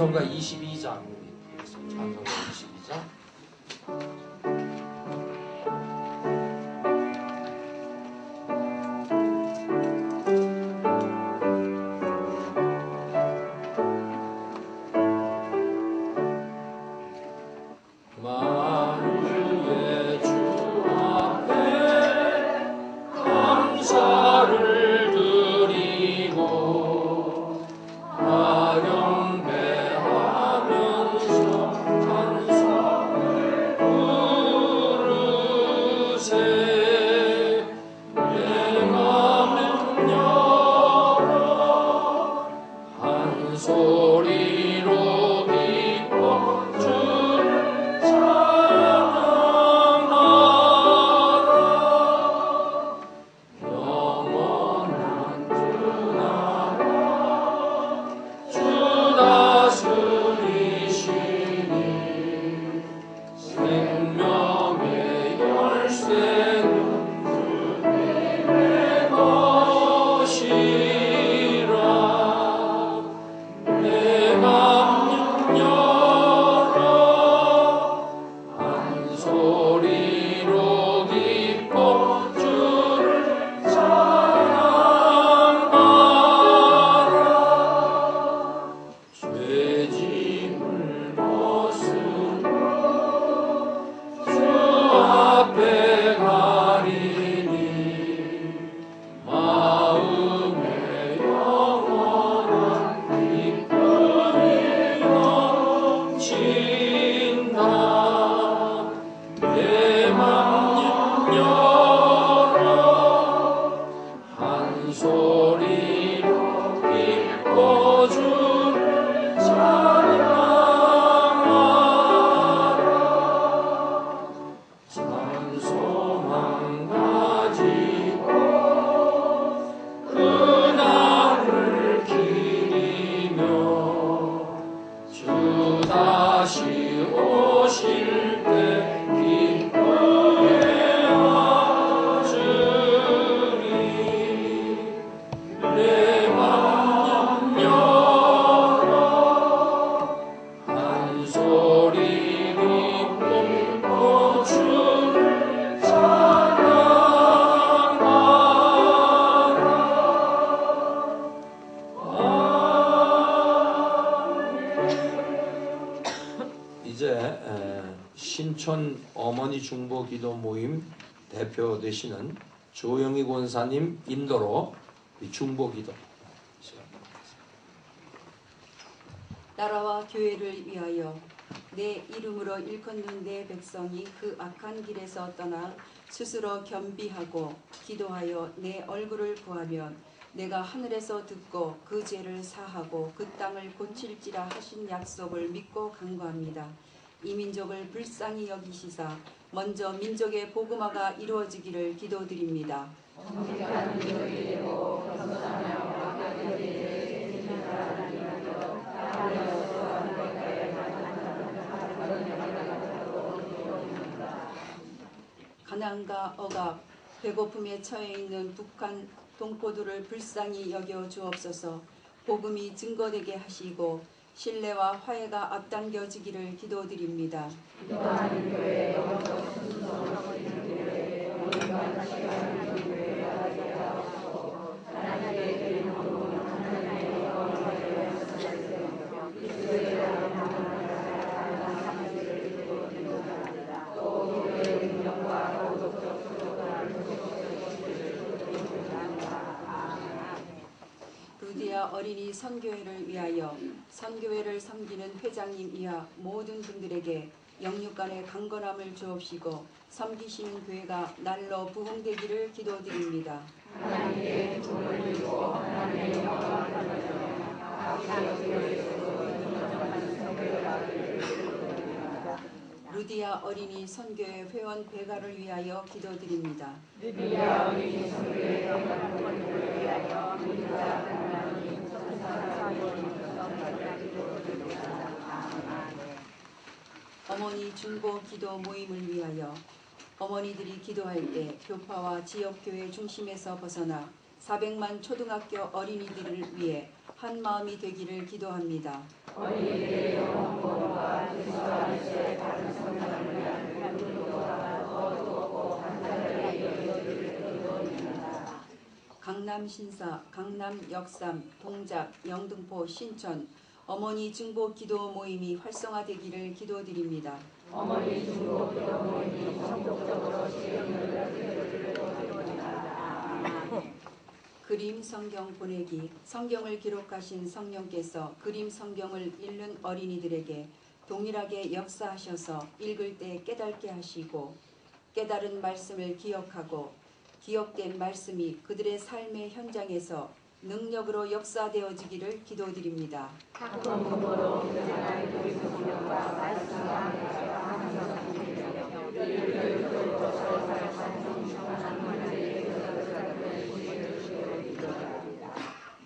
찬송가 22장 찬송가 22장 신촌 어머니 중보기도 모임 대표 되시는 조영희 권사님 인도로 중보기도 나라와 교회를 위하여 내 이름으로 일컫는 내 백성이 그 악한 길에서 떠나 스스로 겸비하고 기도하여 내 얼굴을 구하면 내가 하늘에서 듣고 그 죄를 사하고 그 땅을 고칠지라 하신 약속을 믿고 간구합니다. 이 민족을 불쌍히 여기시사 먼저 민족의 복음화가 이루어지기를 기도드립니다. 가난과 억압, 배고픔에 처해 있는 북한 동포들을 불쌍히 여겨 주옵소서. 복음이 증거되게 하시고 신뢰와 화해가 앞당겨지기를 기도드립니다. 기도하는 교회, 루디아 어린이 선교회를 위하여 선교회를 섬기는 회장님 이하 모든 분들에게 영육간의 강건함을 주옵시고 섬기시는 교회가 날로 부흥되기를 기도드립니다. 하나님께 주를 드리고 하나님의 영광을 루디아 어린이 선교회 회원 배가를 위하여 기도드립니다. 루디아 어린이 선교회 회원들을 위하여 어머니 중보 기도 모임을 위하여 어머니들이 기도할 때 교파와 지역교회 중심에서 벗어나 400만 초등학교 어린이들을 위해 한 마음이 되기를 기도합니다. 강남 신사, 강남 역삼, 동작, 영등포, 신천 어머니 중보 기도 모임이 활성화되기를 기도드립니다. 그림 성경 보내기. 성경을 기록하신 성령께서 그림 성경을 읽는 어린이들에게 동일하게 역사하셔서 읽을 때 깨닫게 하시고 깨달은 말씀을 기억하고 기억된 말씀이 그들의 삶의 현장에서 능력으로 역사되어지기를 기도드립니다.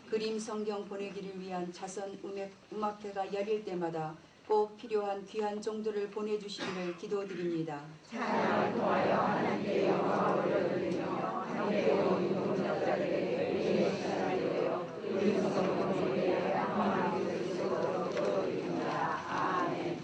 그림 성경 보내기를 위한 자선 음악회가 열릴 때마다 꼭 필요한 귀한 종들을 보내주시기를 기도드립니다. 찬양을 통하여 하나님께 영광을 올려드리며 함께로 동역자들에게 의의 시간이 되어 그림 성경 보내기에 한마음이 될 수 있도록 기도드립니다. 아멘.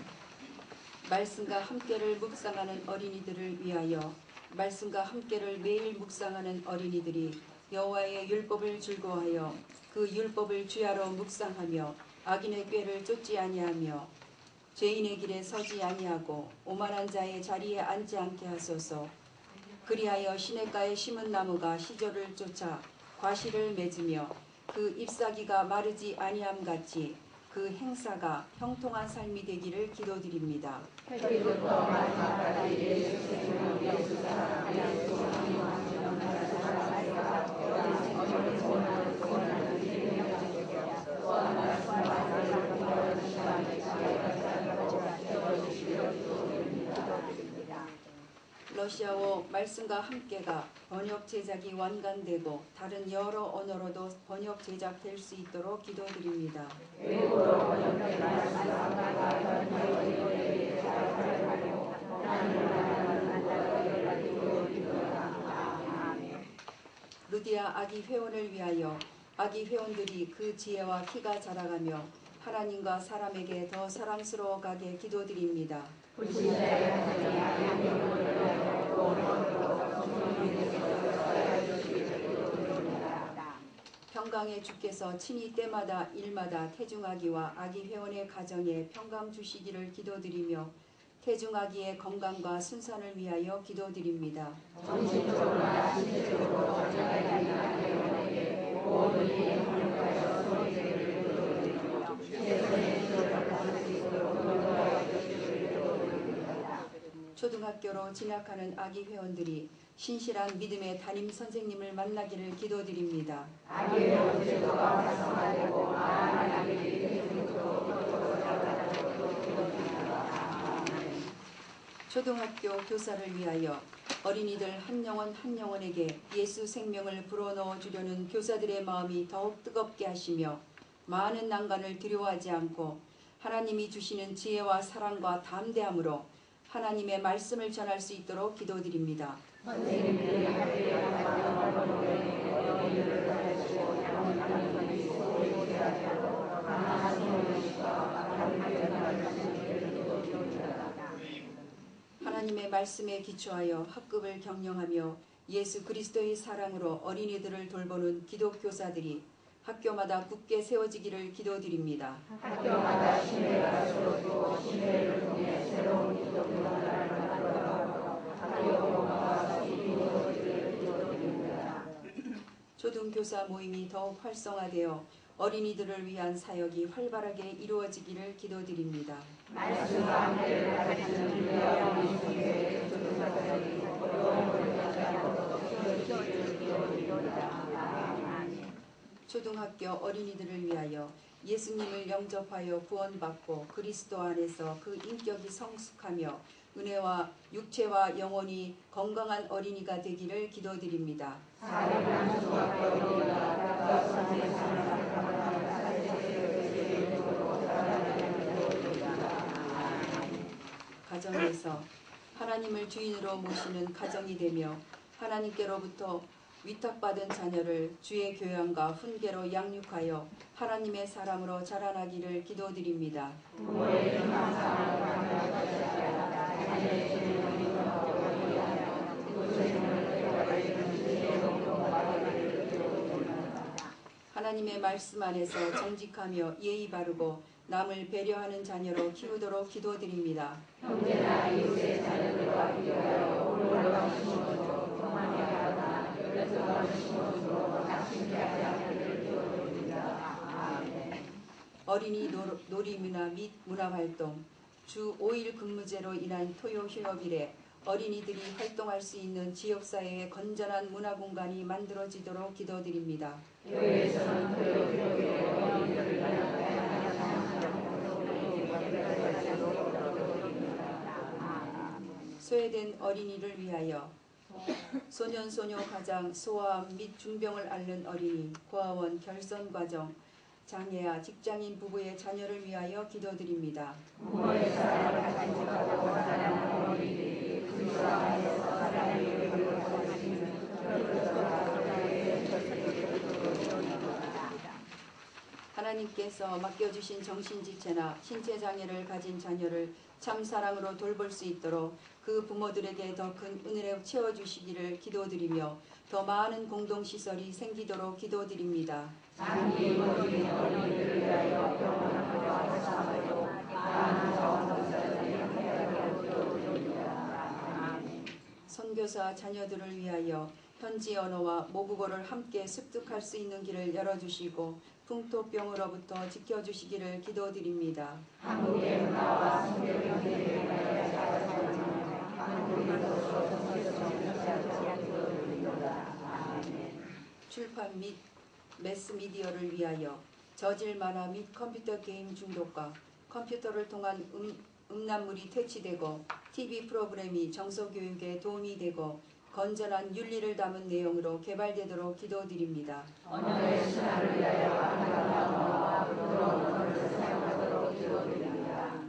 말씀과 함께를 묵상하는 어린이들을 위하여 말씀과 함께를 매일 묵상하는 어린이들이 여호와의 율법을 즐거워하여 그 율법을 주야로 묵상하며 악인의 꾀를 쫓지 아니하며 죄인의 길에 서지 아니하고 오만한 자의 자리에 앉지 않게 하소서. 그리하여 시냇가에 심은 나무가 시절을 쫓아 과실을 맺으며 그 잎사귀가 마르지 아니함 같이 그 행사가 형통한 삶이 되기를 기도드립니다. 태초부터 마지막까지 예수 생명 예수 사랑하여 러시아어 말씀과 함께가 번역 제작이 완간되고 다른 여러 언어로도 번역 제작될 수 있도록 기도드립니다. 외국어로 번역된 말씀과 함께가 번역되게 제작하려고 하나님을 만나기를 기도드립니다. 아멘. 루디아 아기 회원을 위하여 아기 회원들이 그 지혜와 키가 자라가며 하나님과 사람에게 더 사랑스러워가게 기도드립니다. 불신자의 하나님 아멘을 평강의 주께서 친히 때마다 일마다 태중아기와 아기 회원의 가정에 평강 주시기를 기도드리며 태중아기의 건강과 순산을 위하여 기도드립니다. 정신적으로나 신체적으로 건강하지 않은 회원에게 모든 행복하여 소리를 기도드리며 최선의 기도를 받을 수 있도록 인도하여 주시기를 기도드립니다. 초등학교로 진학하는 아기 회원들이 신실한 믿음의 담임 선생님을 만나기를 기도드립니다. 아기 회원 제도가 활성화되고 많은 아기들이 초등학교 교사를 위하여 어린이들 한 영혼 한 영혼에게 예수 생명을 불어넣어 주려는 교사들의 마음이 더욱 뜨겁게 하시며 많은 난관을 두려워하지 않고 하나님이 주시는 지혜와 사랑과 담대함으로 하나님의 말씀을 전할 수 있도록 기도드립니다. 선생님들이 학교에 가서 어린이들을 가르치고 양육하는 소리를 하고 강한 소리를 하나님의 말씀에 기초하여 학급을 경영하며 예수 그리스도의 사랑으로 어린이들을 돌보는 기독교사들이 학교마다 굳게 세워지기를 기도드립니다. 학교마다 신뢰가 세워지고 신뢰를 통해 새로운 기독교사를 만들어가고 학교 공화가 이루어지기를 기도드립니다. 초등교사 모임이 더욱 활성화되어 어린이들을 위한 사역이 활발하게 이루어지기를 기도드립니다. 말씀과 함께를 가르치는 준비와 미수의 교사들이 어려운 것을 알고 키워주시기를 기도드립니다. 초등학교 어린이들을 위하여 예수님을 영접하여 구원받고 그리스도 안에서 그 인격이 성숙하며 은혜와 육체와 영혼이 건강한 어린이가 되기를 기도드립니다. 가정에서 하나님을 주인으로 모시는 가정이 되며 하나님께로부터 위탁받은 자녀를 주의 교양과 훈계로 양육하여 하나님의 사람으로 자라나기를 기도드립니다. 하나님의 말씀 안에서 정직하며 예의 바르고 남을 배려하는 자녀로 키우도록 기도드립니다. 형제나 이웃의 자녀들과 비교하여 올바른 신분으로 평안히 하거나 열등한 신분으로 다툼게 하지 않기를 기도드립니다. 아멘. 어린이 놀이문화 및 문화활동 주 5일 근무제로 인한 토요 휴업일에 어린이들이 활동할 수 있는 지역사회의 건전한 문화공간이 만들어지도록 기도드립니다. 교회에서는 토요 휴업일에 어린이들을 위한 다양한 소외된 어린이를 위하여 소년 소녀 가장 소아암 및 중병을 앓는 어린이 고아원 결선 과정 장애아 직장인 부부의 자녀를 위하여 기도드립니다. 부모의 사랑을 받지 못하고 자라는 어린이들이 근소한 안에서 하나님의 교육을 받을 수 있는 하나님께서 맡겨주신 정신지체나 신체장애를 가진 자녀를 참 사랑으로 돌볼 수 있도록 그 부모들에게 더 큰 은혜로 채워주시기를 기도드리며 더 많은 공동시설이 생기도록 기도드립니다. 장기 이루어진 어린이들을 위하여 병원과 학사하고 많은 자원봉사자들이 함께하도록 기도드립니다. 선교사 자녀들을 위하여 현지 언어와 모국어를 함께 습득할 수 있는 길을 열어주시고 풍토병으로부터 지켜주시기를 기도드립니다. 한국의 문화와 선교 경제를 위하여 자원하며 한국인으로서 선교성을 유지하도록 기도드립니다. 아멘. 출판 및 매스미디어를 위하여 저질 만화 및 컴퓨터 게임 중독과 컴퓨터를 통한 음란물이 퇴치되고 TV 프로그램이 정서교육에 도움이 되고 건전한 윤리를 담은 내용으로 개발되도록 기도드립니다. 언어의 신화를 위하여 아름다운 언어와 부드러운 언어를 사용하도록 기도드립니다.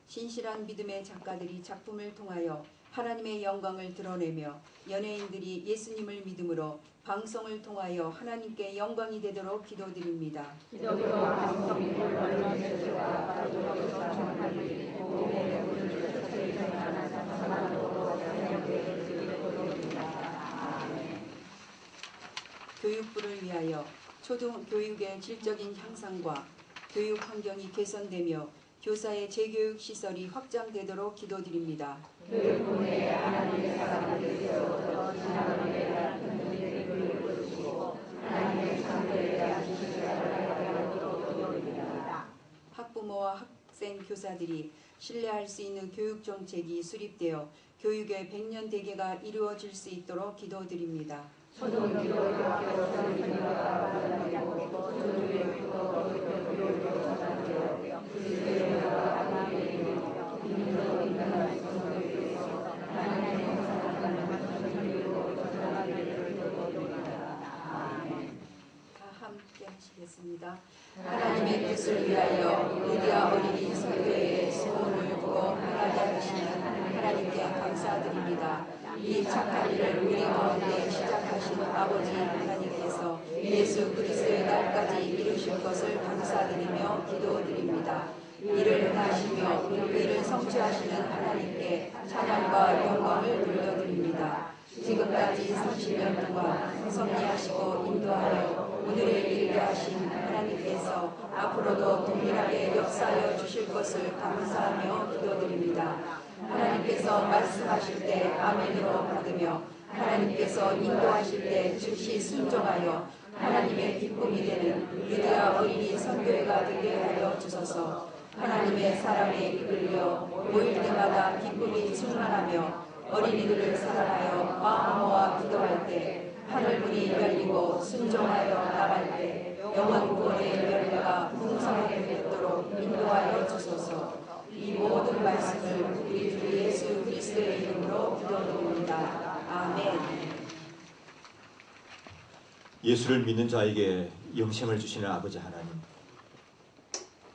신실한 믿음의 작가들이 작품을 통하여 하나님의 영광을 드러내며 연예인들이 예수님을 믿음으로 방송을 통하여 하나님께 영광이 되도록 기도드립니다. 기독교 방송 및 언론 매체와 가족으로 전하는 복음의 물을 흩어지지 않는 사람으로 사용되기를 기도드립니다. 아멘. 교육부를 위하여 초등교육의 질적인 향상과 교육 환경이 개선되며 교사의 재교육 시설이 확장되도록 기도드립니다. 교육부 내에 하나님의 사람들이 세워져 신앙에 대한 흔들리는 교육을 주시고 하나님의 창조에 대한 지식을 알아가도록 기도드립니다. 학부모와 학생 교사들이 신뢰할 수 있는 교육 정책이 수립되어 교육의 100년 대계가 이루어질 수 있도록 기도드립니다. 초등교육 학교 선생님과 받아들이고 중교육도 교육으로 전환되어 그리스도인과 하나님이며 인도 인간의 성교육에서 하나님의 형상을 선교육으로 전환되기를 기도드립니다. 아멘. 다 함께 하시겠습니다. 하나님의 뜻을 위하여 루디아 어린이 선교회의 소원을 두고 하나님 하시는 하나님께 감사드립니다. 이 착한 일을 우리 가운데 시작하신 아버지 하나님께서 예수 그리스도의 날까지 이루실 것을 감사드리며 기도드립니다. 이를 행하시며 이를 성취하시는 하나님께 찬양과 영광을 돌려드립니다. 지금까지 30년 동안 섭리하시고 인도하여 오늘을 이르게 하신 하나님께서 앞으로도 동일하게 역사하여 주실 것을 감사하며 기도드립니다. 하나님께서 말씀하실 때 아멘으로 받으며 하나님께서 인도하실 때 즉시 순종하여 하나님의 기쁨이 되는 루디아 어린이 선교회가 되게 하여 주소서. 하나님의 사랑에 이끌려 모일 때마다 기쁨이 충만하며 어린이들을 사랑하여 마음 모아 기도할 때 하늘문이 열리고 순종하여 나갈 때 영원 구원의 열매가 풍성하게 맺도록 인도하여 주소서. 이 모든 말씀을 우리 주 예수 그리스도의 이름으로 기도드립니다. 아멘. 예수를 믿는 자에게 영생을 주시는 아버지 하나님,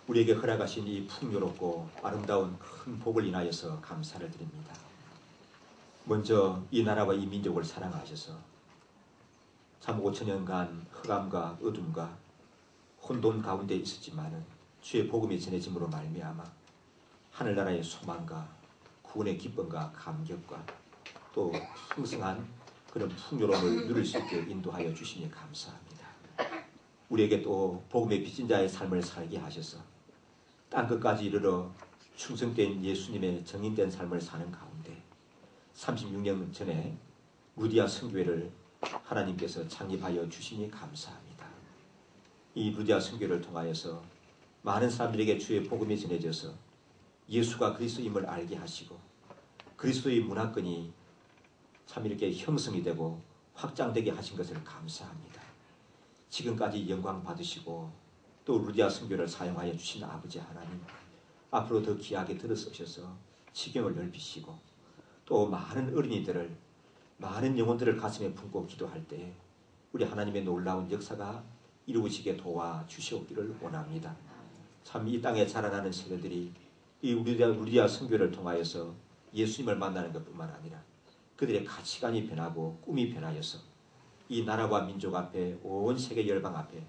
우리에게 허락하신 이 풍요롭고 아름다운 큰 복을 인하여서 감사를 드립니다. 먼저 이 나라와 이 민족을 사랑하셔서 참 5천년간 흑암과 어둠과 혼돈 가운데 있었지만은 주의 복음이 전해짐으로 말미암아 하늘나라의 소망과 구원의 기쁨과 감격과 또 풍성한 그런 풍요로움을 누릴 수 있게 인도하여 주시니 감사합니다. 우리에게 또 복음의 빚진 자의 삶을 살게 하셔서 땅끝까지 이르러 충성된 예수님의 정인된 삶을 사는 가운데 36년 전에 루디아 선교회를 하나님께서 창립하여 주시니 감사합니다. 이 루디아 선교회를 통하여서 많은 사람들에게 주의 복음이 전해져서 예수가 그리스도임을 알게 하시고 그리스도의 문화권이 참 이렇게 형성이 되고 확장되게 하신 것을 감사합니다. 지금까지 영광 받으시고 또 루디아 선교를 사용하여 주신 아버지 하나님, 앞으로 더 귀하게 들어서셔서 지경을 넓히시고 또 많은 어린이들을, 많은 영혼들을 가슴에 품고 기도할 때 우리 하나님의 놀라운 역사가 이루어지게 도와주시옵기를 원합니다. 참 이 땅에 자라나는 세대들이 이 루디아 선교를 통하여서 예수님을 만나는 것뿐만 아니라 그들의 가치관이 변하고 꿈이 변하여서 이 나라와 민족 앞에, 온 세계 열방 앞에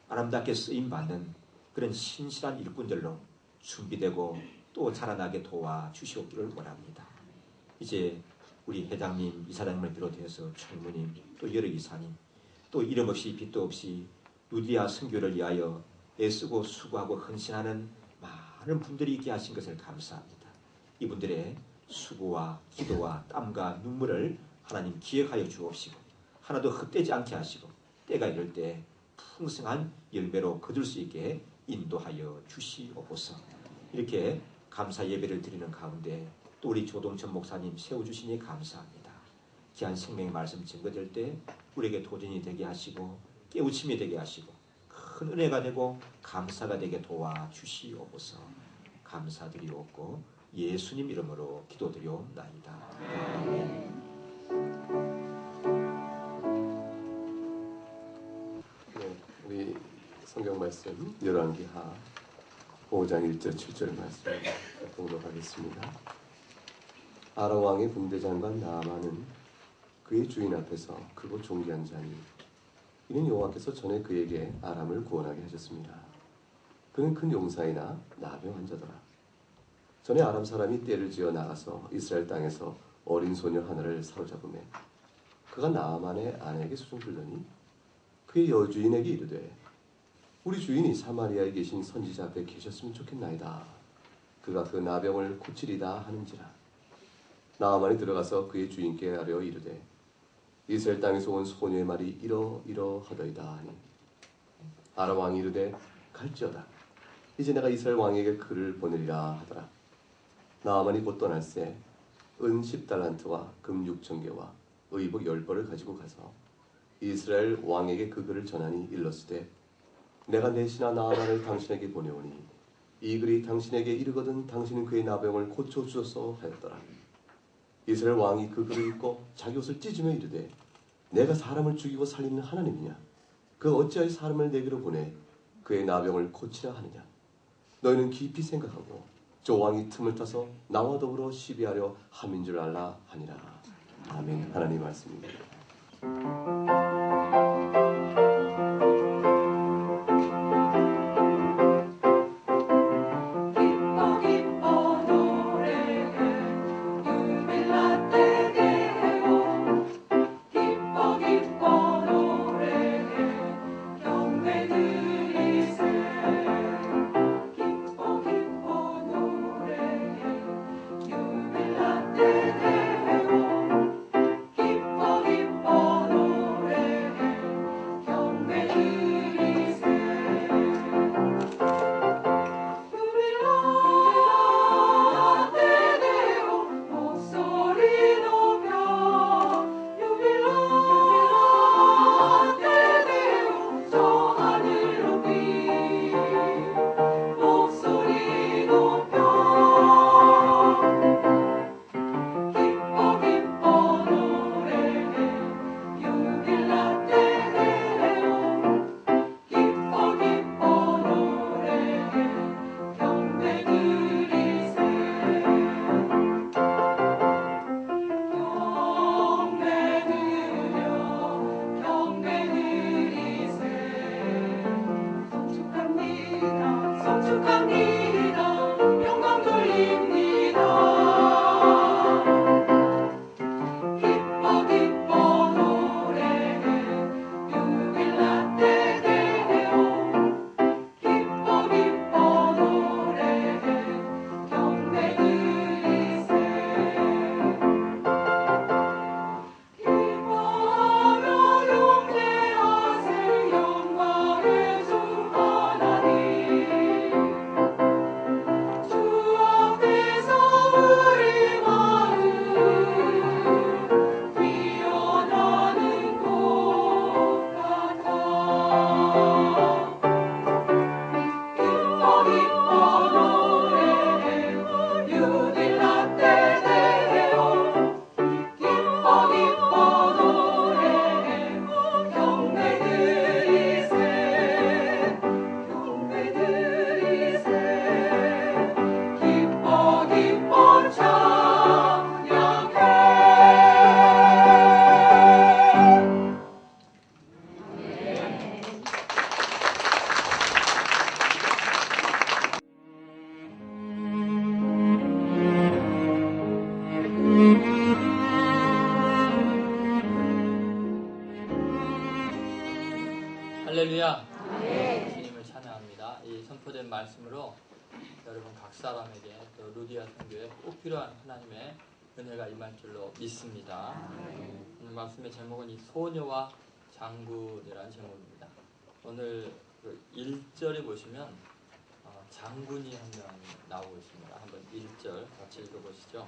아름답게 쓰임받는 그런 신실한 일꾼들로 준비되고 또 자라나게 도와주시옵기를 원합니다. 이제 우리 회장님, 이사장님을 비롯해서 총무님, 또 여러 이사님, 또 이름 없이 빚도 없이 루디아 선교를 위하여 애쓰고 수고하고 헌신하는 많은 분들이 있게 하신 것을 감사합니다. 이분들의 수고와 기도와 땀과 눈물을 하나님 기억하여 주옵시고 하나도 헛되지 않게 하시고 때가 이럴 때 풍성한 열매로 거둘 수 있게 인도하여 주시옵소서. 이렇게 감사 예배를 드리는 가운데 또 우리 조동천 목사님 세워주시니 감사합니다. 귀한 생명의 말씀 증거될 때 우리에게 도전이 되게 하시고 깨우침이 되게 하시고 큰 은혜가 되고 감사가 되게 도와주시옵소서. 감사드리옵고 예수님 이름으로 기도드리옵나이다. 아멘. 네, 우리 성경 말씀 열왕기하 5장 1절 7절 말씀 보도록 하겠습니다. 아람 왕의 군대장관 나아만은 그의 주인 앞에서 크고 존귀한 자니 이는 여호와께서 전에 그에게 아람을 구원하게 하셨습니다. 그는 큰 용사이나 나병 환자더라. 전에 아람 사람이 떼를 지어 나가서 이스라엘 땅에서 어린 소녀 하나를 사로잡으매 그가 나아만의 아내에게 수종 들더니 그의 여주인에게 이르되 우리 주인이 사마리아에 계신 선지자 앞에 계셨으면 좋겠나이다. 그가 그 나병을 고치리다 하는지라. 나아만이 들어가서 그의 주인께 아뢰어 이르되 이스라엘 땅에서 온 소녀의 말이 이러하더이다 하니 아람 왕이 이르되 갈지어다. 이제 내가 이스라엘 왕에게 그를 보내리라 하더라. 나아만이 곧 떠날새 은 10달란트와 금 6,000개와 의복 10벌을 가지고 가서 이스라엘 왕에게 그 글을 전하니 일렀으되 내가 내 신하 나아만을 당신에게 보내오니 이 글이 당신에게 이르거든 당신은 그의 나병을 고쳐주소서 하였더라. 이스라엘 왕이 그 글을 읽고 자기 옷을 찢으며 이르되 내가 사람을 죽이고 살리는 하나님이냐? 그 어찌하여 사람을 내게로 보내 그의 나병을 고치라 하느냐? 너희는 깊이 생각하고 저 왕이 틈을 타서 나와 더불어 시비하려 함인 줄 알라 하니라. 아멘. 하나님 말씀입니다. 기뻐 기뻐 노래 할렐루야. 주님을 찬양합니다. 이 선포된 말씀으로 여러분 각 사람에게 또 루디아 선교에 꼭 필요한 하나님의 은혜가 임할 줄로 믿습니다. 오늘 말씀의 제목은 이 소녀와 장군이라는 제목입니다. 오늘 그 1절에 보시면 장군이 한 명 나오고 있습니다. 한번 1절 같이 읽어보시죠.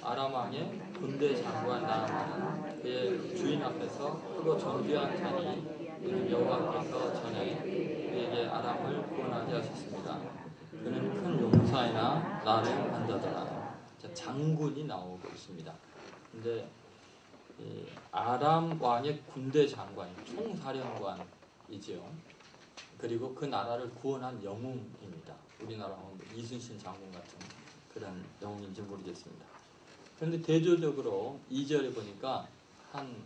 아람 왕의 군대 장관 나아만은 그의 주인 앞에서 크고 존귀한 자니 이는 여호와께서 전에 그에게 아람을 구원하게 하셨습니다. 그는 큰 용사이나 나를 한자더라. 장군이 나오고 있습니다. 근데 아람 왕의 군대 장관, 총사령관이지요. 그리고 그 나라를 구원한 영웅입니다. 우리나라 이순신 장군 같은 그런 영웅인지 모르겠습니다. 그런데 대조적으로 2절에 보니까 한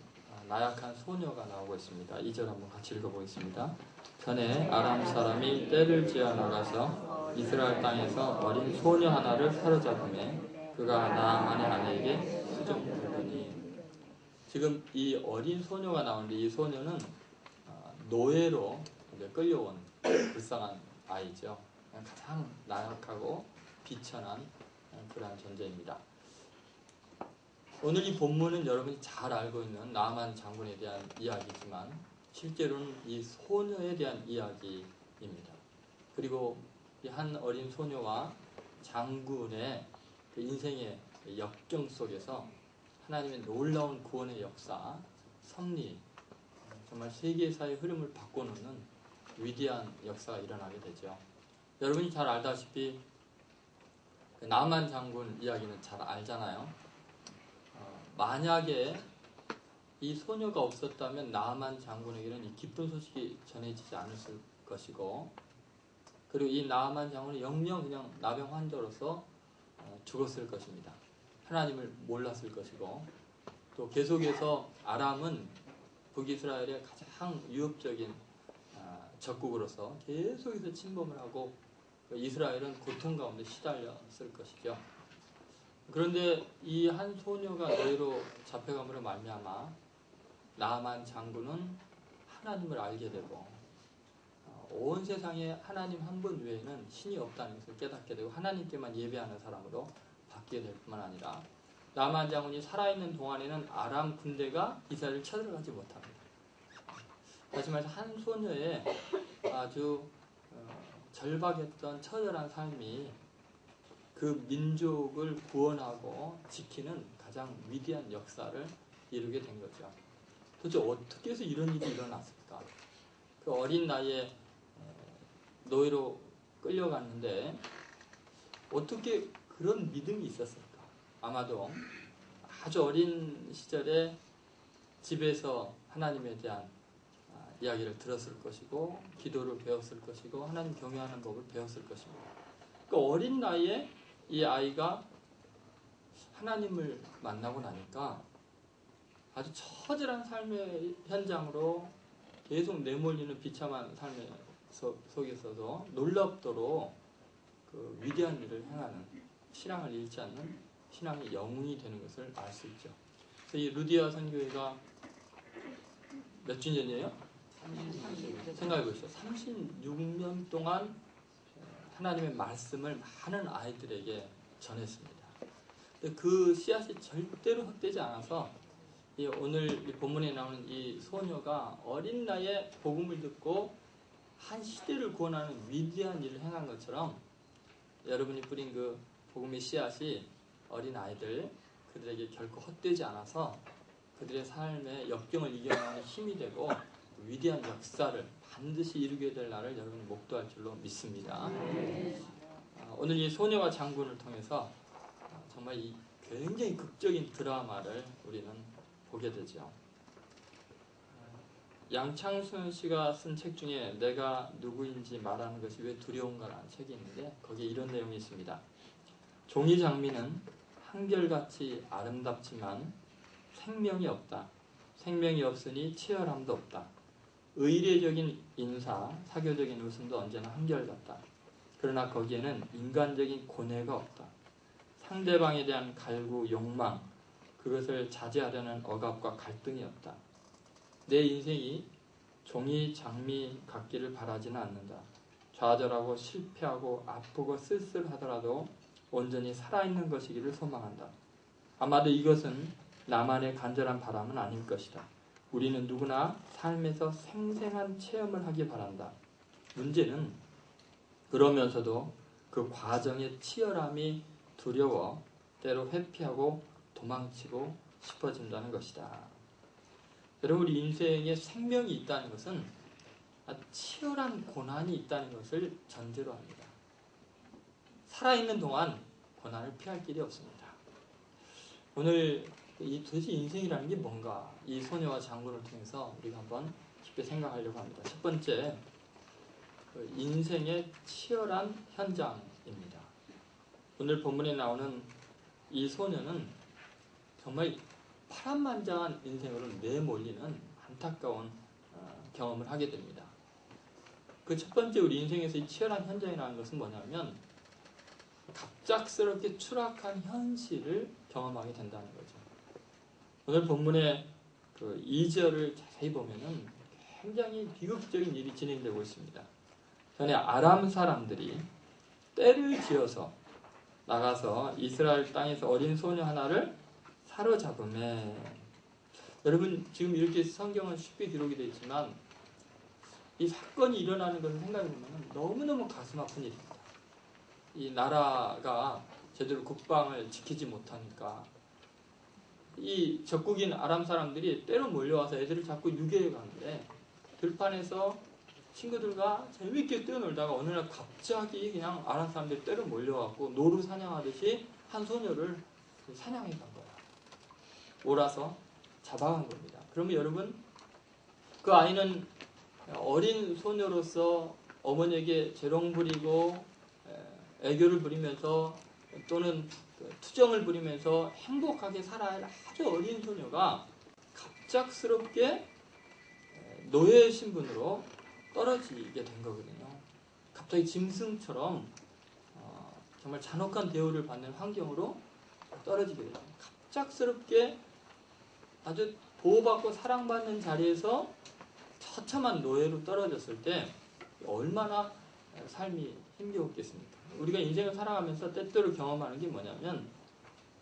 나약한 소녀가 나오고 있습니다. 2절 한번 같이 읽어보겠습니다. 전에 아람 사람이 떼를 지어 나가서 이스라엘 땅에서 어린 소녀 하나를 사로잡음에 그가 나아만의 아내에게 수정되더니. 지금 이 어린 소녀가 나오는데 이 소녀는 노예로 끌려온 불쌍한 아이죠. 가장 나약하고 비천한 그러한 존재입니다. 오늘 이 본문은 여러분이 잘 알고 있는 나아만 장군에 대한 이야기지만 실제로는 이 소녀에 대한 이야기입니다. 그리고 이 한 어린 소녀와 장군의 그 인생의 역경 속에서 하나님의 놀라운 구원의 역사, 섭리, 정말 세계사의 흐름을 바꿔놓는 위대한 역사가 일어나게 되죠. 여러분이 잘 알다시피 나아만 장군 이야기는 잘 알잖아요. 만약에 이 소녀가 없었다면 나아만 장군에게는 이 기쁜 소식이 전해지지 않았을 것이고, 그리고 이 나아만 장군은 영영 그냥 나병 환자로서 죽었을 것입니다. 하나님을 몰랐을 것이고, 또 계속해서 아람은 북이스라엘의 가장 위협적인 적국으로서 계속해서 침범을 하고 이스라엘은 고통 가운데 시달렸을 것이죠. 그런데 이 한 소녀가 노예로 잡혀감으로 말미암아 나아만 장군은 하나님을 알게 되고 온 세상에 하나님 한 분 외에는 신이 없다는 것을 깨닫게 되고 하나님께만 예배하는 사람으로 바뀌게 될 뿐만 아니라 나아만 장군이 살아있는 동안에는 아람 군대가 이스라엘을 쳐들어가지 못합니다. 다시 말해서 한 소녀의 아주 절박했던 처절한 삶이 그 민족을 구원하고 지키는 가장 위대한 역사를 이루게 된 거죠. 도대체 어떻게 해서 이런 일이 일어났을까? 그 어린 나이에 노예로 끌려갔는데 어떻게 그런 믿음이 있었을까? 아마도 아주 어린 시절에 집에서 하나님에 대한 이야기를 들었을 것이고 기도를 배웠을 것이고 하나님 경외하는 법을 배웠을 것입니다. 그 어린 나이에 이 아이가 하나님을 만나고 나니까 아주 처절한 삶의 현장으로 계속 내몰리는 비참한 삶의 속에서도 놀랍도록 그 위대한 일을 행하는, 신앙을 잃지 않는 신앙의 영웅이 되는 것을 알 수 있죠. 그래서 이 루디아 선교회가 몇 주 전이에요? 생각해 보시죠. 36년 동안 하나님의 말씀을 많은 아이들에게 전했습니다. 근데 그 씨앗이 절대로 헛되지 않아서 오늘 이 본문에 나오는 이 소녀가 어린 나이에 복음을 듣고 한 시대를 구원하는 위대한 일을 행한 것처럼 여러분이 뿌린 그 복음의 씨앗이 어린 아이들, 그들에게 결코 헛되지 않아서 그들의 삶의 역경을 이겨내는 힘이 되고 위대한 역사를 반드시 이루게 될 날을 여러분이 목도할 줄로 믿습니다. 오늘 이 소녀와 장군을 통해서 정말 이 굉장히 극적인 드라마를 우리는 보게 되죠. 양창순 씨가 쓴 책 중에 내가 누구인지 말하는 것이 왜 두려운가라는 책이 있는데 거기에 이런 내용이 있습니다. 종이 장미는 한결같이 아름답지만 생명이 없다. 생명이 없으니 치열함도 없다. 의례적인 인사, 사교적인 웃음도 언제나 한결같다. 그러나 거기에는 인간적인 고뇌가 없다. 상대방에 대한 갈구, 욕망, 그것을 자제하려는 억압과 갈등이었다. 내 인생이 종이 장미 같기를 바라지는 않는다. 좌절하고 실패하고 아프고 쓸쓸하더라도 온전히 살아있는 것이기를 소망한다. 아마도 이것은 나만의 간절한 바람은 아닐 것이다. 우리는 누구나 삶에서 생생한 체험을 하기 바란다. 문제는 그러면서도 그 과정의 치열함이 두려워 때로 회피하고 도망치고 싶어진다는 것이다. 여러분, 우리 인생에 생명이 있다는 것은 치열한 고난이 있다는 것을 전제로 합니다. 살아있는 동안 고난을 피할 길이 없습니다. 오늘 도대체 인생이라는 게 뭔가, 이 소녀와 장군을 통해서 우리가 한번 깊게 생각하려고 합니다. 첫 번째, 인생의 치열한 현장입니다. 오늘 본문에 나오는 이 소녀는 정말 파란만장한 인생으로 내몰리는 안타까운 경험을 하게 됩니다. 그 첫 번째 우리 인생에서 이 치열한 현장이라는 것은 뭐냐면 갑작스럽게 추락한 현실을 경험하게 된다는 거죠. 오늘 본문의 그 2절을 자세히 보면은 굉장히 비극적인 일이 진행되고 있습니다. 전에 아람 사람들이 떼를 지어서 나가서 이스라엘 땅에서 어린 소녀 하나를 사로잡음에, 여러분 지금 이렇게 성경은 쉽게 기록이 되어 있지만 이 사건이 일어나는 것을 생각해 보면 너무너무 가슴 아픈 일입니다. 이 나라가 제대로 국방을 지키지 못하니까 이 적국인 아람 사람들이 때로 몰려와서 애들을 자꾸 유괴해 가는데, 들판에서 친구들과 재밌게 뛰어놀다가 어느 날 갑자기 그냥 아람 사람들이 때로 몰려와서 노루 사냥하듯이 한 소녀를 사냥해 간 거야. 몰아서 잡아간 겁니다. 그러면 여러분, 그 아이는 어린 소녀로서 어머니에게 재롱 부리고 애교를 부리면서 또는 투정을 부리면서 행복하게 살아야 할 아주 어린 소녀가 갑작스럽게 노예 신분으로 떨어지게 된 거거든요. 갑자기 짐승처럼 정말 잔혹한 대우를 받는 환경으로 떨어지게 되죠. 갑작스럽게 아주 보호받고 사랑받는 자리에서 처참한 노예로 떨어졌을 때 얼마나 삶이 힘겨웠겠습니까? 우리가 인생을 살아가면서 때때로 경험하는 게 뭐냐면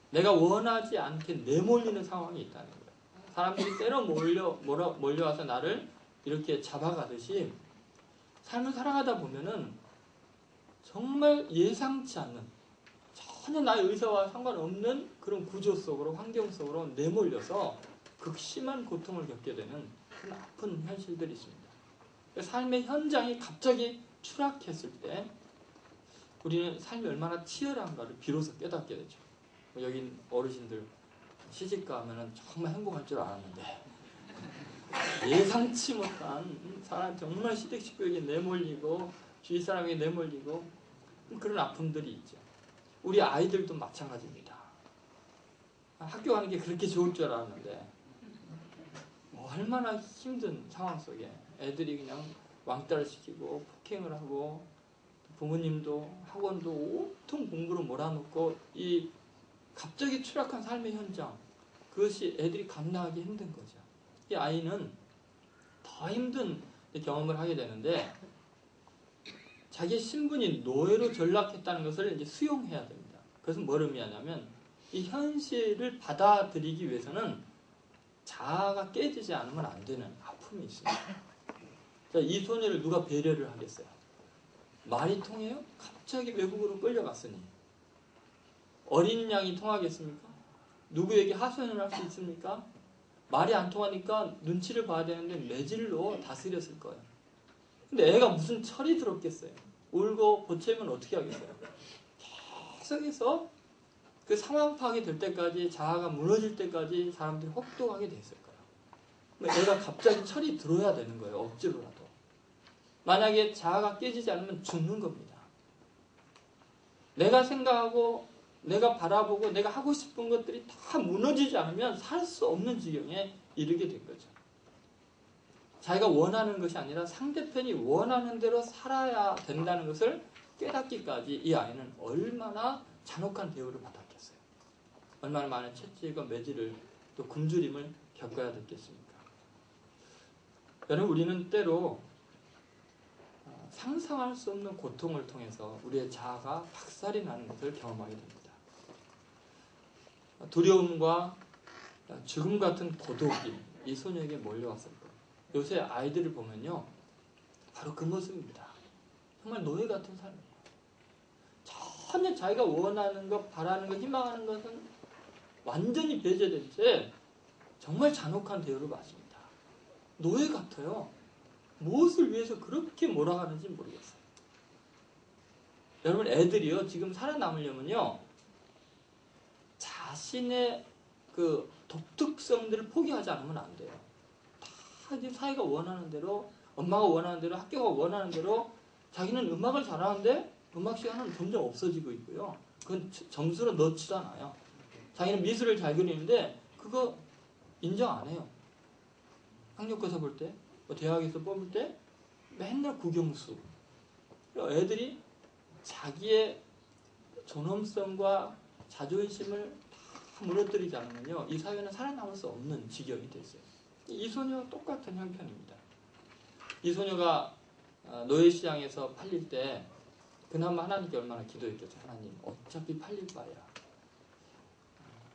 내가 원하지 않게 내몰리는 상황이 있다는 거예요. 사람들이 때로 몰려와서 나를 이렇게 잡아가듯이 삶을 살아가다 보면은 정말 예상치 않는, 전혀 나의 의사와 상관없는 그런 구조 속으로, 환경 속으로 내몰려서 극심한 고통을 겪게 되는 그런 아픈 현실들이 있습니다. 삶의 현장이 갑자기 추락했을 때 우리는 삶이 얼마나 치열한가를 비로소 깨닫게 되죠. 여기 어르신들 시집가 하면은 정말 행복할 줄 알았는데 예상치 못한 사람, 정말 시댁 식구에게 내몰리고 주위 사람에게 내몰리고 그런 아픔들이 있죠. 우리 아이들도 마찬가지입니다. 학교 가는 게 그렇게 좋을 줄 알았는데 얼마나 힘든 상황 속에 애들이 그냥 왕따를 시키고 폭행을 하고 부모님도 학원도 온통 공부로 몰아넣고 이 갑자기 추락한 삶의 현장, 그것이 애들이 감당하기 힘든 거죠. 이 아이는 더 힘든 경험을 하게 되는데 자기의 신분이 노예로 전락했다는 것을 이제 수용해야 됩니다. 그것은 뭘 의미하냐면 이 현실을 받아들이기 위해서는 자아가 깨지지 않으면 안 되는 아픔이 있습니다. 자, 이 소녀를 누가 배려를 하겠어요? 말이 통해요? 갑자기 외국으로 끌려갔으니. 어린 양이 통하겠습니까? 누구에게 하소연을 할 수 있습니까? 말이 안 통하니까 눈치를 봐야 되는데 매질로 다스렸을 거예요. 근데 애가 무슨 철이 들었겠어요? 울고 보채면 어떻게 하겠어요? 계속해서 그 상황 파악이 될 때까지, 자아가 무너질 때까지 사람들이 혹독하게 됐을 거예요. 애가 갑자기 철이 들어야 되는 거예요. 억지로라도. 만약에 자아가 깨지지 않으면 죽는 겁니다. 내가 생각하고 내가 바라보고 내가 하고 싶은 것들이 다 무너지지 않으면 살 수 없는 지경에 이르게 된 거죠. 자기가 원하는 것이 아니라 상대편이 원하는 대로 살아야 된다는 것을 깨닫기까지 이 아이는 얼마나 잔혹한 대우를 받았겠어요. 얼마나 많은 채찍과 매질을 또 굶주림을 겪어야 됐겠습니까? 여러분, 우리는 때로 상상할 수 없는 고통을 통해서 우리의 자아가 박살이 나는 것을 경험하게 됩니다. 두려움과 죽음 같은 고독이 이 소녀에게 몰려왔을 거예요. 요새 아이들을 보면요, 바로 그 모습입니다. 정말 노예 같은 삶이에요. 전혀 자기가 원하는 것, 바라는 것, 희망하는 것은 완전히 배제된 채 정말 잔혹한 대우를 받습니다. 노예 같아요. 무엇을 위해서 그렇게 몰아가는지 모르겠어요. 여러분, 애들이요, 지금 살아남으려면요, 자신의 그 독특성들을 포기하지 않으면 안 돼요. 다 이제 사회가 원하는 대로, 엄마가 원하는 대로, 학교가 원하는 대로 자기는 음악을 잘하는데 음악 시간은 점점 없어지고 있고요. 그건 점수로 넣지도 않아요. 자기는 미술을 잘 그리는데 그거 인정 안 해요. 학력고사 볼 때, 대학에서 뽑을 때 맨날 국영수. 애들이 자기의 존엄성과 자존심을 다 무너뜨리지 않으면요, 이 사회는 살아남을 수 없는 지경이 됐어요. 이 소녀와 똑같은 형편입니다. 이 소녀가 노예시장에서 팔릴 때 그나마 하나님께 얼마나 기도했겠죠. 하나님, 어차피 팔릴 바야.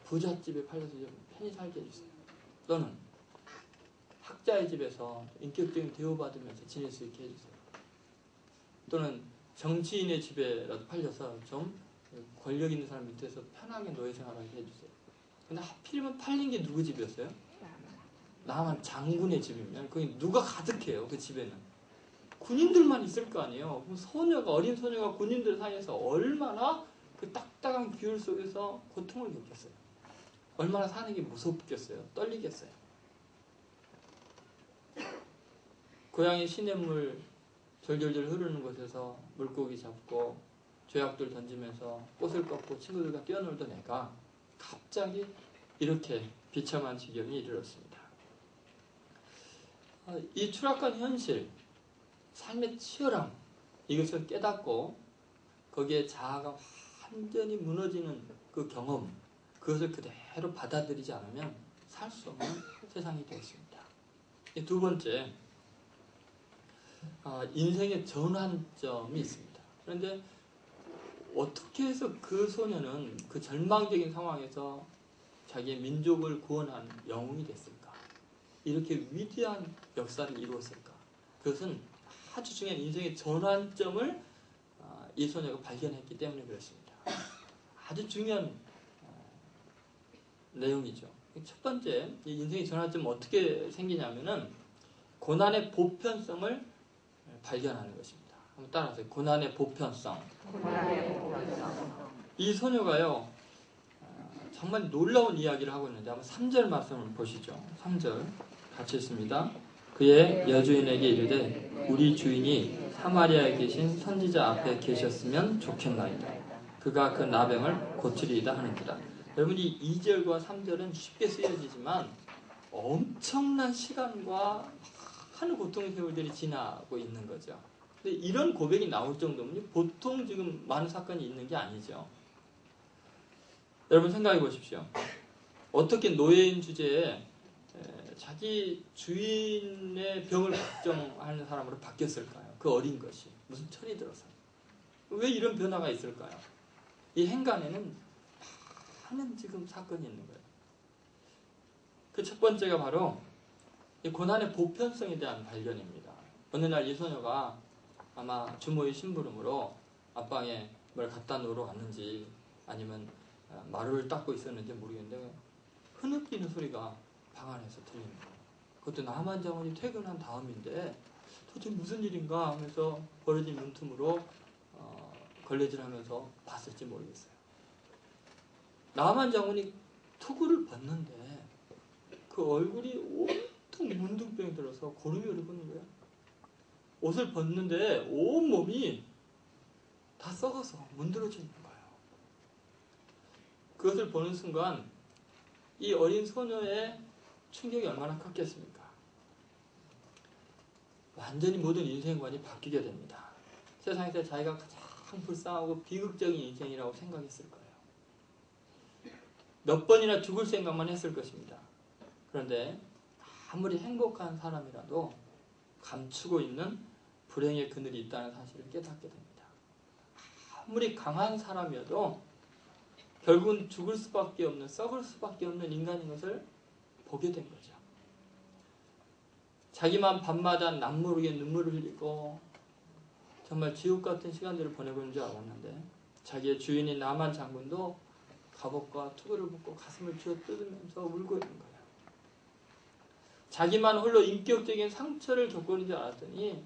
부잣집에 팔려서 좀 편히 살게 해주세요. 또는 학자의 집에서 인격적인 대우받으면서 지낼 수 있게 해주세요. 또는 정치인의 집에라도 팔려서 좀 권력 있는 사람 밑에서 편하게 노예 생활하게 해주세요. 근데 하필이면 팔린 게 누구 집이었어요? 나만 장군의 집이면 거기 누가 가득해요. 그 집에는 군인들만 있을 거 아니에요. 그럼 소녀가, 어린 소녀가 군인들 사이에서 얼마나 그 딱딱한 규율 속에서 고통을 겪겠어요. 얼마나 사는 게 무섭겠어요. 떨리겠어요. 고향의 시냇물 절절절 흐르는 곳에서 물고기 잡고 죄악들 던지면서 꽃을 꺾고 친구들과 뛰어놀던 애가 갑자기 이렇게 비참한 지경에 이르렀습니다. 이 추락한 현실, 삶의 치열함, 이것을 깨닫고 거기에 자아가 완전히 무너지는 그 경험, 그것을 그대로 받아들이지 않으면 살 수 없는 세상이 되었습니다. 두 번째, 인생의 전환점이 있습니다. 그런데 어떻게 해서 그 소녀는 그 절망적인 상황에서 자기의 민족을 구원한 영웅이 됐을까? 이렇게 위대한 역사를 이루었을까? 그것은 아주 중요한 인생의 전환점을 이 소녀가 발견했기 때문에 그렇습니다. 아주 중요한 내용이죠. 첫 번째, 이 인생의 전환점은 어떻게 생기냐면은 고난의 보편성을 발견하는 것입니다. 한번 따라하세요. 고난의 보편성. 이 소녀가요, 정말 놀라운 이야기를 하고 있는데 한번 3절 말씀을 보시죠. 3절 같이 읽습니다. 그의 여주인에게 이르되 우리 주인이 사마리아에 계신 선지자 앞에 계셨으면 좋겠나이다. 그가 그 나병을 고치리이다 하는지라. 여러분, 이 2절과 3절은 쉽게 쓰여지지만 엄청난 시간과 많은 고통의 세월들이 지나고 있는 거죠. 근데 이런 고백이 나올 정도면 보통 지금 많은 사건이 있는 게 아니죠. 여러분 생각해 보십시오. 어떻게 노예인 주제에 자기 주인의 병을 걱정하는 사람으로 바뀌었을까요? 그 어린 것이 무슨 철이 들어서 왜 이런 변화가 있을까요? 이 행간에는 많은 지금 사건이 있는 거예요. 그 첫 번째가 바로 이 고난의 보편성에 대한 발견입니다. 어느 날 이 소녀가 아마 주모의 심부름으로 앞방에 뭘 갖다 놓으러 갔는지 아니면 마루를 닦고 있었는지 모르겠는데 흐느끼는 소리가 방 안에서 들리는 거예요. 그것도 나만 장군이 퇴근한 다음인데 도대체 무슨 일인가 하면서 벌어진 문틈으로 걸레질하면서 봤을지 모르겠어요. 나만 장군이 투구를 벗는데 그 얼굴이 온통 문둥병이 들어서 고름이 흐르는 거예요. 옷을 벗는데 온 몸이 다 썩어서 문드러져 있는 거예요. 그것을 보는 순간 이 어린 소녀의 충격이 얼마나 컸겠습니까? 완전히 모든 인생관이 바뀌게 됩니다. 세상에서 자기가 가장 불쌍하고 비극적인 인생이라고 생각했을 거예요. 몇 번이나 죽을 생각만 했을 것입니다. 그런데 아무리 행복한 사람이라도 감추고 있는 불행의 그늘이 있다는 사실을 깨닫게 됩니다. 아무리 강한 사람이어도 결국은 죽을 수밖에 없는, 썩을 수밖에 없는 인간인 것을 보게 된 거죠. 자기만 밤마다 남모르게 눈물을 흘리고 정말 지옥 같은 시간들을 보내고 있는 줄 알았는데 자기의 주인인 나만 장군도 갑옷과 투구를 묶고 가슴을 쥐어뜯으면서 울고 있는 거예요. 자기만 홀로 인격적인 상처를 겪고 있는 줄 알았더니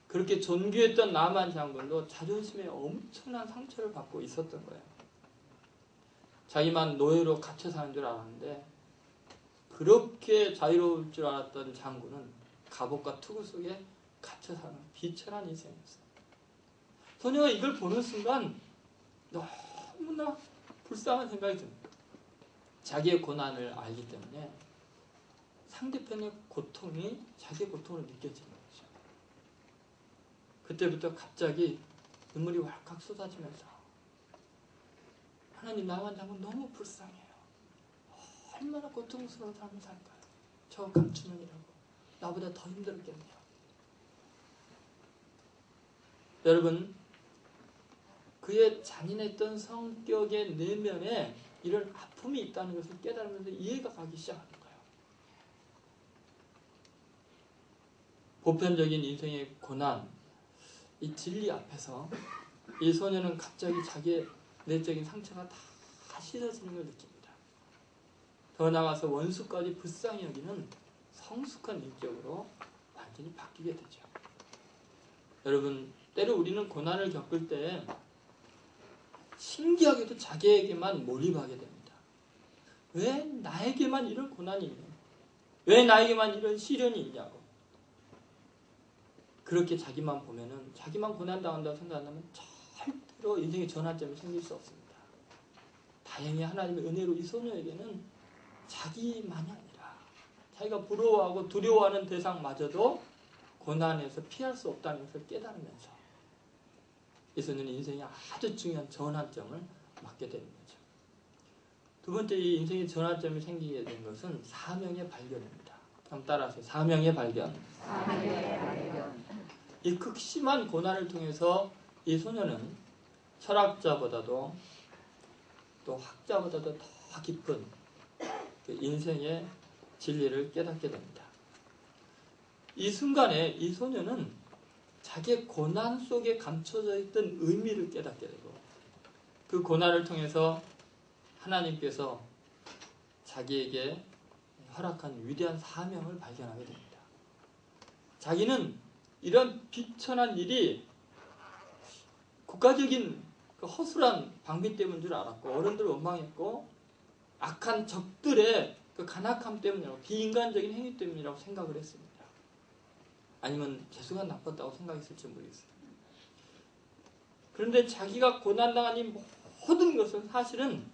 그렇게 존귀했던 나만 장군도 자존심에 엄청난 상처를 받고 있었던 거예요. 자기만 노예로 갇혀 사는 줄 알았는데 그렇게 자유로울 줄 알았던 장군은 갑옷과 투구 속에 갇혀 사는 비천한 인생이었어요. 소녀가 이걸 보는 순간 너무나 불쌍한 생각이 듭니다. 자기의 고난을 알기 때문에 상대편의 고통이 자기의 고통으로 느껴지는 거죠. 그때부터 갑자기 눈물이 왈칵 쏟아지면서 하나님, 나만 장군 너무 불쌍해요. 얼마나 고통스러운 삶을 살까요? 저 감추느니라고 나보다 더 힘들었겠네요. 여러분, 그의 잔인했던 성격의 내면에 이런 아픔이 있다는 것을 깨달으면서 이해가 가기 시작하는 거예요. 보편적인 인생의 고난, 이 진리 앞에서 이 소녀는 갑자기 자기의 내적인 상처가 다 씻어지는 걸 느낍니다. 더 나아가서 원수까지 불쌍히 여기는 성숙한 인격으로 완전히 바뀌게 되죠. 여러분, 때로 우리는 고난을 겪을 때 신기하게도 자기에게만 몰입하게 됩니다. 왜 나에게만 이런 고난이 있냐? 왜 나에게만 이런 시련이 있냐고. 그렇게 자기만 보면은, 자기만 고난당한다고 생각한다면 절대로 인생의 전환점이 생길 수 없습니다. 다행히 하나님의 은혜로 이 소녀에게는 자기만이 아니라 자기가 부러워하고 두려워하는 대상마저도 고난에서 피할 수 없다는 것을 깨달으면서 이 소녀는 인생의 아주 중요한 전환점을 맞게 되는 거죠. 두 번째, 이 인생의 전환점이 생기게 된 것은 사명의 발견입니다. 한번 따라하세요. 사명의 발견. 사명의 발견. 이 극심한 고난을 통해서 이 소녀는 철학자보다도 또 학자보다도 더 깊은 그 인생의 진리를 깨닫게 됩니다. 이 순간에 이 소녀는 자기의 고난 속에 감춰져 있던 의미를 깨닫게 되고 그 고난을 통해서 하나님께서 자기에게 허락한 위대한 사명을 발견하게 됩니다. 자기는 이런 비천한 일이 국가적인 그 허술한 방비 때문인 줄 알았고 어른들 원망했고 악한 적들의 그 간악함 때문이라고 비인간적인 행위 때문이라고 생각을 했습니다. 아니면 재수가 나빴다고 생각했을지 모르겠어요. 그런데 자기가 고난당한 이 모든 것은 사실은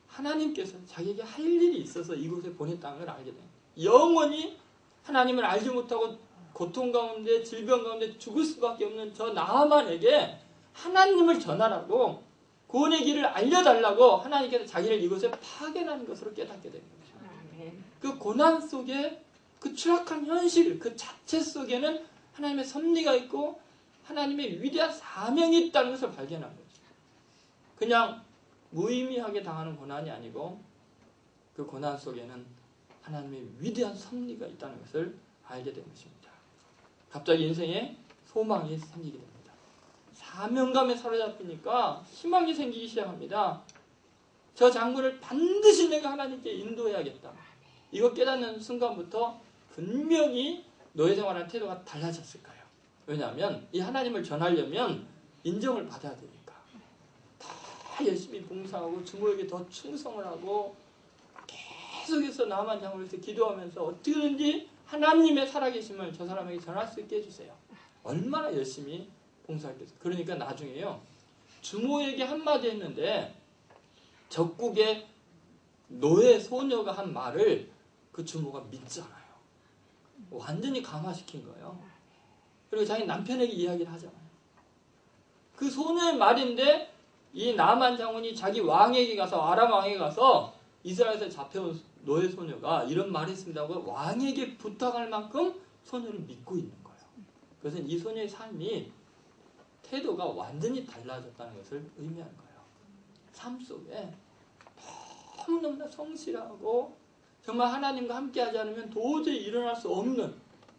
하나님께서 자기에게 할 일이 있어서 이곳에 보냈다는 걸 알게 돼요. 영원히 하나님을 알지 못하고 고통 가운데 질병 가운데 죽을 수밖에 없는 저 나아만에게 하나님을 전하라고 구원의 길을 알려달라고 하나님께서 자기를 이곳에 파견한 것으로 깨닫게 된 거죠. 그 고난 속에 그 추락한 현실 그 자체 속에는 하나님의 섭리가 있고 하나님의 위대한 사명이 있다는 것을 발견한 거죠. 그냥 무의미하게 당하는 고난이 아니고 그 고난 속에는 하나님의 위대한 섭리가 있다는 것을 알게 된 것입니다. 갑자기 인생에 소망이 생기게 됩니다. 사명감에 사로잡히니까 희망이 생기기 시작합니다. 저 장군을 반드시 내가 하나님께 인도해야겠다. 이거 깨닫는 순간부터 분명히 노예 생활하는 태도가 달라졌을 거예요. 왜냐하면 이 하나님을 전하려면 인정을 받아야 되니까. 더 열심히 봉사하고 주모에게 더 충성을 하고 계속해서 나만 장군을 위해서 기도하면서 어떻게든지 하나님의 살아계심을 저 사람에게 전할 수 있게 해주세요. 얼마나 열심히 봉사했겠어요. 그러니까 나중에요. 주모에게 한마디 했는데 적국의 노예 소녀가 한 말을 그 주모가 믿잖아요. 완전히 감화시킨 거예요. 그리고 자기 남편에게 이야기를 하잖아요. 그 소녀의 말인데 이 나만 장군이 자기 왕에게 가서 아람 왕에게 가서 이스라엘에서 잡혀온 노예 소녀가 이런 말을 했습니다 하고 왕에게 부탁할 만큼 소녀를 믿고 있는 거예요. 그것은 이 소녀의 삶이 태도가 완전히 달라졌다는 것을 의미하는 거예요. 삶 속에 너무너무나 성실하고 정말 하나님과 함께하지 않으면 도저히 일어날 수 없는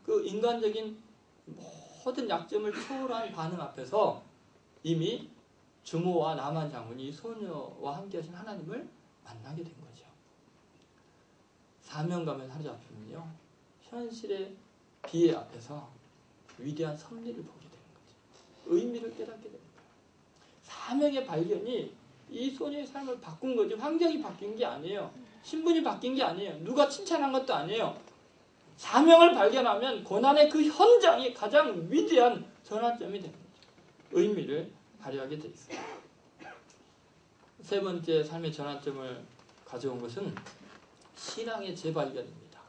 그 인간적인 모든 약점을 초월한 반응 앞에서 이미 주모와 나만 장군이 소녀와 함께하신 하나님을 만나게 된 거죠. 사명감에 사로잡히면요, 현실의 비애 앞에서 위대한 섭리를 보게 되는 거죠. 의미를 깨닫게 되는 거예요. 사명의 발견이 이 소녀의 삶을 바꾼 거지, 환경이 바뀐 게 아니에요. 신분이 바뀐 게 아니에요. 누가 칭찬한 것도 아니에요. 사명을 발견하면 고난의 그 현장이 가장 위대한 전환점이 되는 거죠. 의미를 발휘하게 돼 있어요. 세 번째 삶의 전환점을 가져온 것은 신앙의 재발견입니다.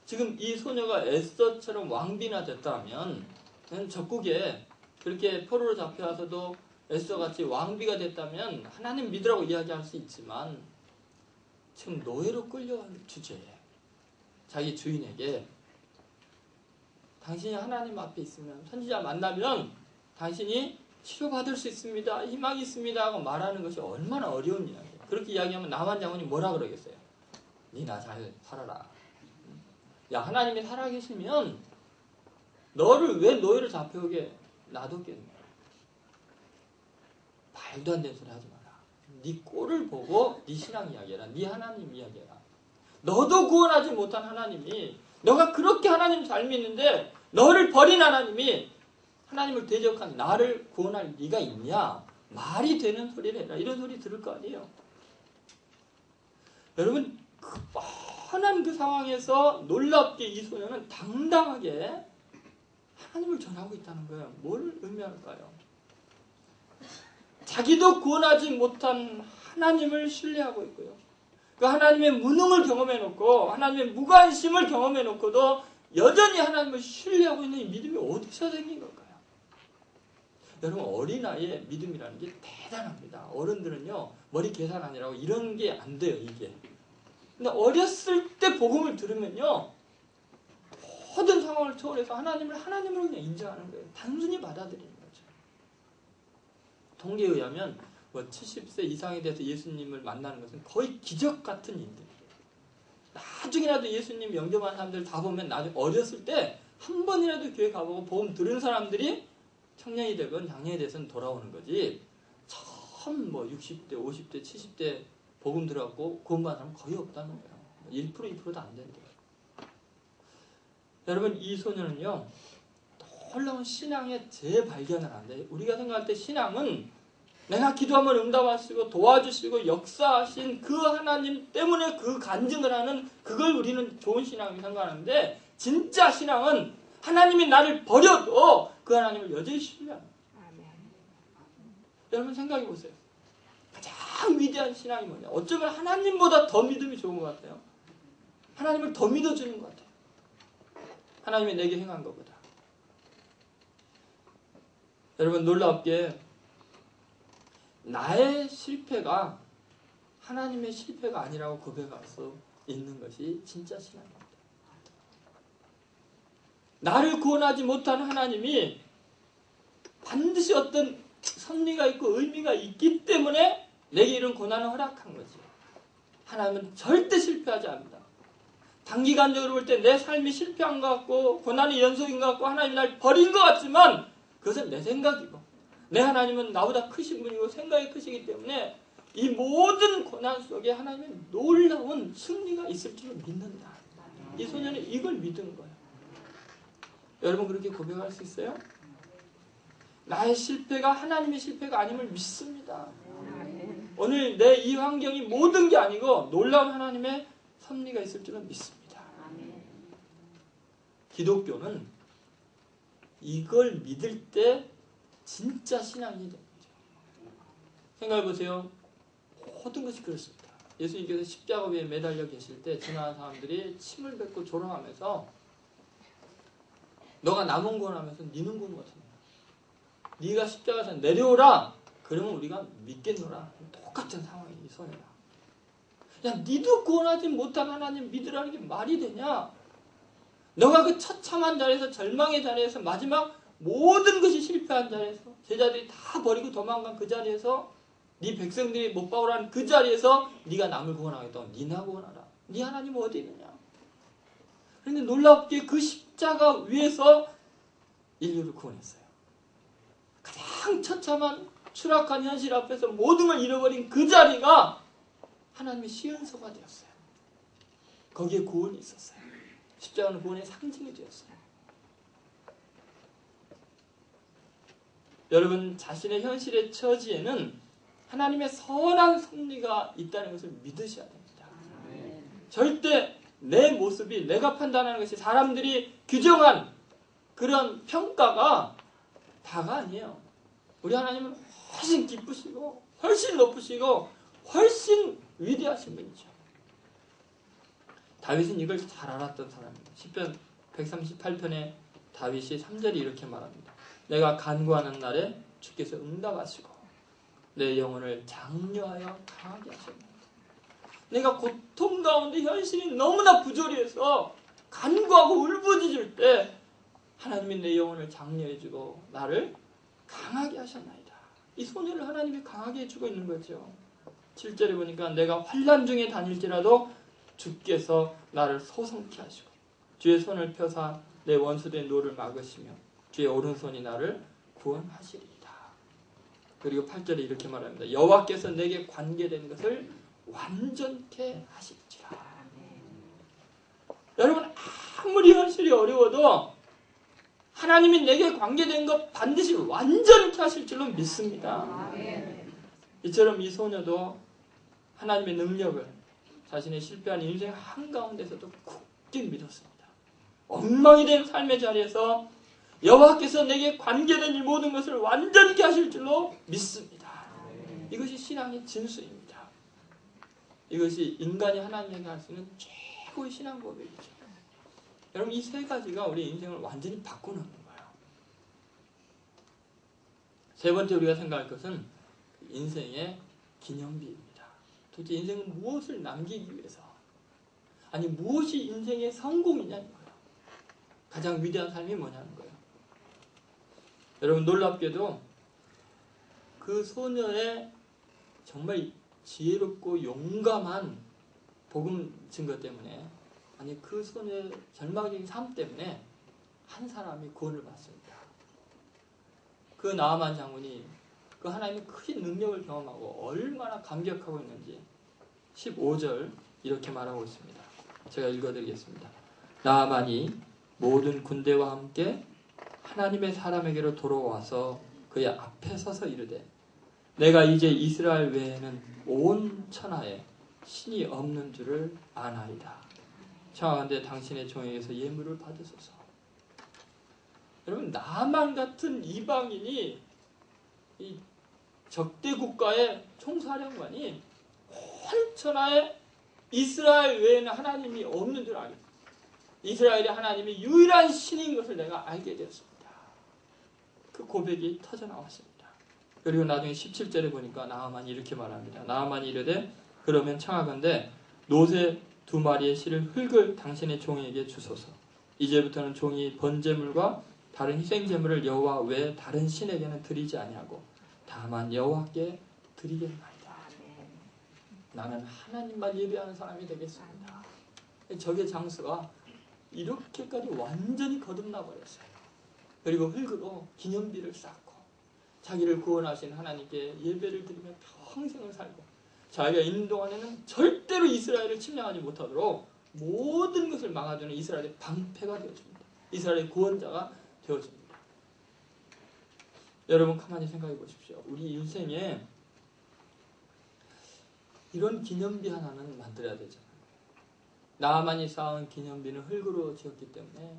지금 이 소녀가 에스더처럼 왕비나 됐다면, 적국에 그렇게 포로로 잡혀와서도 에스더같이 왕비가 됐다면 하나님 믿으라고 이야기할 수 있지만, 지금 노예로 끌려간 주제에 자기 주인에게 당신이 하나님 앞에 있으면, 선지자 만나면 당신이 치료받을 수 있습니다, 희망이 있습니다 하고 말하는 것이 얼마나 어려운 이야기예요. 그렇게 이야기하면 나만 장군이 뭐라 그러겠어요? 니나 잘 살아라. 야, 하나님이 살아계시면 너를 왜 노예로 잡혀오게 놔뒀겠냐. 말도 안 되는 소리 하지 마라. 네 꼴을 보고 네 신앙 이야기해라. 네 하나님 이야기해라. 너도 구원하지 못한 하나님이, 너가 그렇게 하나님 잘 믿는데 너를 버린 하나님이 하나님을 대적한 나를 구원할 리가 있냐? 말이 되는 소리를 해라. 이런 소리 들을 거 아니에요. 여러분, 그 뻔한 그 상황에서 놀랍게 이 소녀는 당당하게 하나님을 전하고 있다는 거예요. 뭘 의미할까요? 자기도 구원하지 못한 하나님을 신뢰하고 있고요. 그 하나님의 무능을 경험해놓고 하나님의 무관심을 경험해놓고도 여전히 하나님을 신뢰하고 있는 이 믿음이 어디서 생긴 걸까요? 여러분, 어린아이의 믿음이라는 게 대단합니다. 어른들은요, 머리 계산 아니라고 이런 게 안 돼요, 이게. 근데 어렸을 때 복음을 들으면요, 모든 상황을 초월해서 하나님을 하나님으로 그냥 인정하는 거예요. 단순히 받아들이는 거죠. 통계에 의하면 70세 이상에 대해서 예수님을 만나는 것은 거의 기적 같은 일들이에요. 나중에라도 예수님 영접한 사람들 다 보면 나중에 어렸을 때 한 번이라도 교회 가보고 복음 들은 사람들이 청년이 되건 장년이 돼서는 돌아오는 거지, 처음 60대, 50대, 70대 복음 들어갖고 구원받은 사람 거의 없다는 거예요. 1%, 2%도 안 된대요. 여러분, 이 소녀는요, 놀라운 신앙의 재발견을 한대. 우리가 생각할 때 신앙은 내가 기도하면 응답하시고 도와주시고 역사하신 그 하나님 때문에 그 간증을 하는, 그걸 우리는 좋은 신앙이라고 생각하는데, 진짜 신앙은 하나님이 나를 버려도 그 하나님을 여전히 신뢰합니다. 여러분 생각해 보세요. 가장 위대한 신앙이 뭐냐? 어쩌면 하나님보다 더 믿음이 좋은 것 같아요. 하나님을 더 믿어주는 것 같아요. 하나님이 내게 행한 것보다. 여러분, 놀랍게 나의 실패가 하나님의 실패가 아니라고 고백할 수 있는 것이 진짜 신앙입니다. 나를 구원하지 못한 하나님이 반드시 어떤 섭리가 있고 의미가 있기 때문에 내게 이런 고난을 허락한 거지. 하나님은 절대 실패하지 않는다. 단기간적으로 볼 때 내 삶이 실패한 것 같고 고난의 연속인 것 같고 하나님이 날 버린 것 같지만, 그것은 내 생각이고 내 하나님은 나보다 크신 분이고 생각이 크시기 때문에 이 모든 고난 속에 하나님의 놀라운 승리가 있을 줄 믿는다. 이 소녀는 이걸 믿은 거예요. 여러분, 그렇게 고백할 수 있어요? 나의 실패가 하나님의 실패가 아님을 믿습니다. 오늘 내 이 환경이 모든 게 아니고 놀라운 하나님의 섭리가 있을 줄은 믿습니다. 기독교는 이걸 믿을 때 진짜 신앙이 됩니다. 생각해보세요. 모든 것이 그렇습니다. 예수님께서 십자가 위에 매달려 계실 때 지나간 사람들이 침을 뱉고 조롱하면서, 너가 남은 구원하면서 니는 구원 못한다. 네가 십자가에서 내려오라. 그러면 우리가 믿겠노라. 똑같은 상황이 이 소녀가. 야, 니도 구원하지 못한 하나님 믿으라는 게 말이 되냐? 너가 그 처참한 자리에서, 절망의 자리에서, 마지막 모든 것이 실패한 자리에서, 제자들이 다 버리고 도망간 그 자리에서, 네 백성들이 못 박으라는 그 자리에서 네가 남을 구원하겠다고. 니나 구원하라. 네 하나님 어디 있느냐? 그런데 놀랍게 그 십자가 위에서 인류를 구원했어요. 가장 처참한 추락한 현실 앞에서 모든 걸 잃어버린 그 자리가 하나님의 시은소가 되었어요. 거기에 구원이 있었어요. 십자가는 구원의 상징이 되었어요. 여러분 자신의 현실의 처지에는 하나님의 선한 섭리가 있다는 것을 믿으셔야 됩니다. 절대 내 모습이, 내가 판단하는 것이 사람들이 규정한 그런 평가가 다가 아니에요. 우리 하나님은 훨씬 기쁘시고 훨씬 높으시고 훨씬 위대하신 분이죠. 다윗은 이걸 잘 알았던 사람입니다. 시편 138편에 다윗이 3절에 이렇게 말합니다. 내가 간구하는 날에 주께서 응답하시고 내 영혼을 장려하여 강하게 하셨습니다. 내가 고통 가운데 현실이 너무나 부조리해서 간구하고 울부짖을 때 하나님이 내 영혼을 장려해주고 나를 강하게 하셨나이다. 이 소녀를 하나님이 강하게 해주고 있는 거죠. 7절에 보니까 내가 환난 중에 다닐지라도 주께서 나를 소성케 하시고 주의 손을 펴사 내 원수된 노를 막으시며 주의 오른손이 나를 구원하시리이다. 그리고 8절에 이렇게 말합니다. 여호와께서 내게 관계된 것을 완전케 하실지라. 여러분 아무리 현실이 어려워도 하나님이 내게 관계된 것 반드시 완전케 하실 줄로 믿습니다. 이처럼 이 소녀도 하나님의 능력을 자신의 실패한 인생 한가운데서도 굳게 믿었습니다. 엉망이 된 삶의 자리에서 여호와께서 내게 관계된 이 모든 것을 완전케 하실 줄로 믿습니다. 이것이 신앙의 진수입니다. 이것이 인간이 하나님에게 할 수 있는 최고의 신앙 고백이죠. 여러분 이 세 가지가 우리 인생을 완전히 바꿔놓는 거예요. 세 번째 우리가 생각할 것은 인생의 기념비입니다. 도대체 인생은 무엇을 남기기 위해서, 아니 무엇이 인생의 성공이냐는 거예요. 가장 위대한 삶이 뭐냐는 거예요. 여러분 놀랍게도 그 소녀의 정말 지혜롭고 용감한 복음 증거 때문에, 아니 그 소녀의 절망적인 삶 때문에 한 사람이 구원을 받습니다. 그 나아만 장군이 그 하나님의 큰 능력을 경험하고 얼마나 감격하고 있는지 15절 이렇게 말하고 있습니다. 제가 읽어드리겠습니다. 나아만이 모든 군대와 함께 하나님의 사람에게로 돌아와서 그의 앞에 서서 이르되 내가 이제 이스라엘 외에는 온 천하에 신이 없는 줄을 아나이다. 청하건대 당신의 종에게서 예물을 받으소서. 여러분 나만 같은 이방인이 이 적대 국가의 총사령관이 온 천하에 이스라엘 외에는 하나님이 없는 줄 알겠다. 이스라엘이 하나님이 유일한 신인 것을 내가 알게 되었습니다. 그 고백이 터져나왔습니다. 그리고 나중에 17절에 보니까 나아만이 이렇게 말합니다. 나아만이 이르되 그러면 청하건대 노새 2마리의 실을 흙을 당신의 종에게 주소서. 이제부터는 종이 번제물과 다른 희생제물을 여호와 외에 다른 신에게는 드리지 아니하고 다만 여호와께 드리겠나이다. 나는 하나님만 예배하는 사람이 되겠습니다. 적의 장수가 이렇게까지 완전히 거듭나 버렸어요. 그리고 흙으로 기념비를 쌓고 자기를 구원하신 하나님께 예배를 드리며 평생을 살고 자기가 있는 동안에는 절대로 이스라엘을 침략하지 못하도록 모든 것을 막아주는 이스라엘의 방패가 되어줍니다. 이스라엘의 구원자가 되어줍니다. 여러분 가만히 생각해 보십시오. 우리 인생에 이런 기념비 하나는 만들어야 되잖아요. 나아만이 쌓은 기념비는 흙으로 지었기 때문에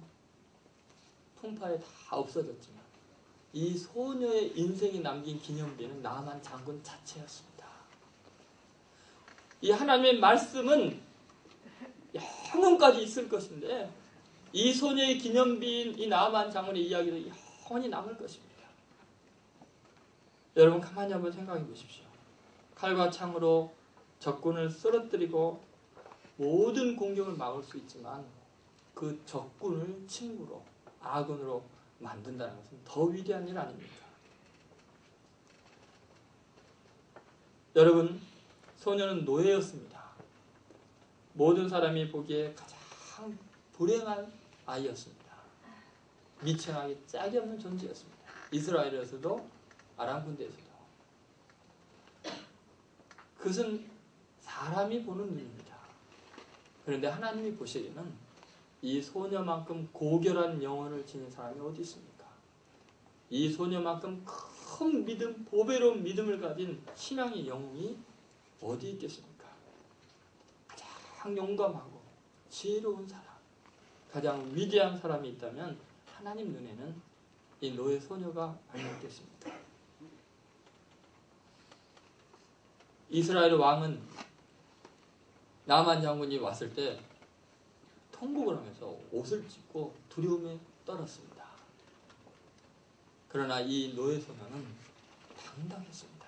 풍파에 다 없어졌지만 이 소녀의 인생이 남긴 기념비는 나아만 장군 자체였습니다. 이 하나님의 말씀은 영원까지 있을 것인데 이 소녀의 기념비인 이 나아만 장군의 이야기도 영원히 남을 것입니다. 여러분 가만히 한번 생각해 보십시오. 칼과 창으로 적군을 쓰러뜨리고 모든 공격을 막을 수 있지만 그 적군을 친구로, 아군으로 만든다는 것은 더 위대한 일 아닙니까? 여러분, 소녀는 노예였습니다. 모든 사람이 보기에 가장 불행한 아이였습니다. 미천하게 짝이 없는 존재였습니다. 이스라엘에서도 아람 군대에서도. 그것은 사람이 보는 눈입니다. 그런데 하나님이 보시기에는 이 소녀만큼 고결한 영혼을 지닌 사람이 어디 있습니까? 이 소녀만큼 큰 믿음, 보배로운 믿음을 가진 신앙의 영웅이 어디 있겠습니까? 가장 용감하고 지혜로운 사람, 가장 위대한 사람이 있다면 하나님 눈에는 이 노예 소녀가 아니었겠습니까? 이스라엘 왕은 나만 장군이 왔을 때 통곡을 하면서 옷을 찢고 두려움에 떨었습니다. 그러나 이 노예 소녀는 당당했습니다.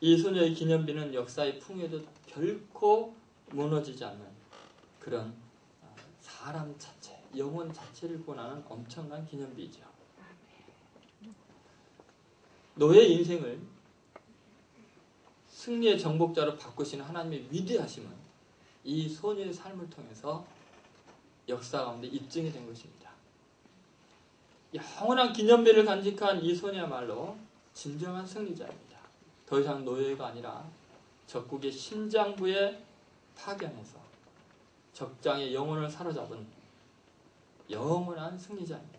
이 소녀의 기념비는 역사의 풍에도 결코 무너지지 않는 그런 사람 자체, 영혼 자체를 권하는 엄청난 기념비이죠. 노예의 인생을 승리의 정복자로 바꾸시는 하나님의 위대하심은 이 소녀의 삶을 통해서 역사 가운데 입증이 된 것입니다. 영원한 기념비를 간직한 이 소녀야말로 진정한 승리자입니다. 더 이상 노예가 아니라 적국의 심장부에 파견해서 적장의 영혼을 사로잡은 영원한 승리자입니다.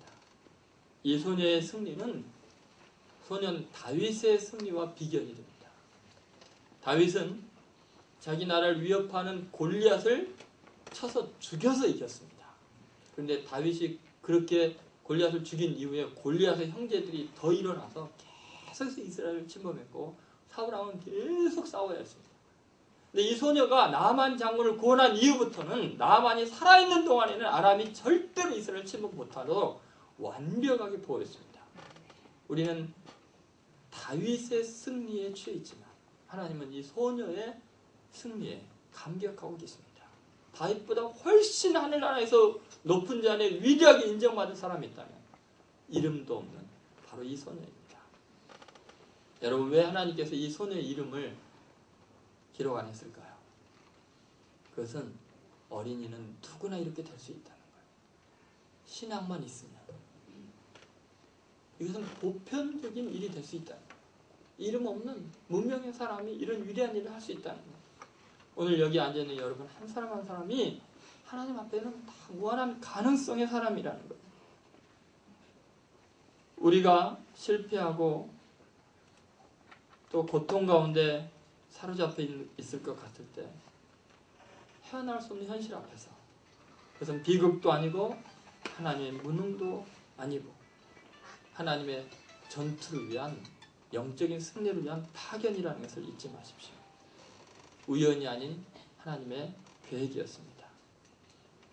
이 소녀의 승리는 소년 다윗의 승리와 비견이 됩니다. 다윗은 자기 나라를 위협하는 골리앗을 쳐서 죽여서 이겼습니다. 그런데 다윗이 그렇게 골리앗을 죽인 이후에 골리앗의 형제들이 더 일어나서 계속 이스라엘을 침범했고 사울왕은 계속 싸워야 했습니다. 근데 이 소녀가 나만 장군을 구원한 이후부터는 나만이 살아있는 동안에는 아람이 절대로 이스라엘을 침범 못하도록 완벽하게 보호했습니다. 우리는 다윗의 승리에 취해 있지만 하나님은 이 소녀의 승리에 감격하고 계십니다. 다윗보다 훨씬 하늘나라에서 높은 자리에 위대하게 인정받은 사람이 있다면 이름도 없는 바로 이 소녀입니다. 여러분, 왜 하나님께서 이 소녀의 이름을 기록 안 했을까요? 그것은 어린이는 누구나 이렇게 될 수 있다는 거예요. 신앙만 있으면. 이것은 보편적인 일이 될 수 있다는 거예요. 이름 없는 문명의 사람이 이런 위대한 일을 할 수 있다는 거예요. 오늘 여기 앉아있는 여러분 한 사람 한 사람이 하나님 앞에는 다 무한한 가능성의 사람이라는 거예요. 우리가 실패하고 또 고통 가운데 사로잡혀 있을 것 같을 때 헤어날 수 없는 현실 앞에서 그것은 비극도 아니고 하나님의 무능도 아니고 하나님의 전투를 위한 영적인 승리를 위한 파견이라는 것을 잊지 마십시오. 우연이 아닌 하나님의 계획이었습니다.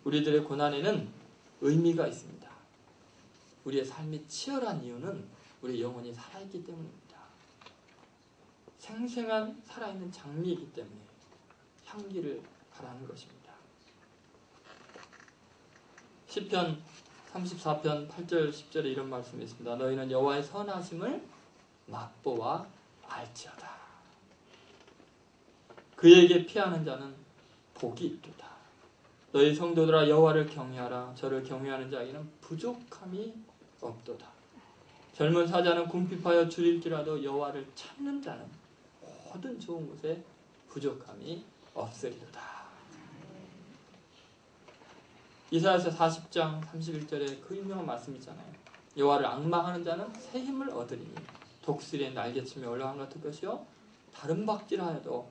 우리들의 고난에는 의미가 있습니다. 우리의 삶이 치열한 이유는 우리 영혼이 살아있기 때문입니다. 생생한 살아있는 장미이기 때문에 향기를 바라는 것입니다. 시편 34편 8절 10절에 이런 말씀이 있습니다. 너희는 여호와의 선하심을 맛보아 알지어다. 그에게 피하는 자는 복이 있도다. 너희 성도들아 여호와를 경외하라. 저를 경외하는 자에게는 부족함이 없도다. 젊은 사자는 궁핍하여 줄일지라도 여호와를 찾는 자는 모든 좋은 곳에 부족함이 없으리로다. 이사야서 40장 31절에 그 유명한 말씀 있잖아요. 여호와를 앙망하는 자는 새 힘을 얻으리니 독수리의 날개침에 올라간 같은 것이요 다른 박질하여도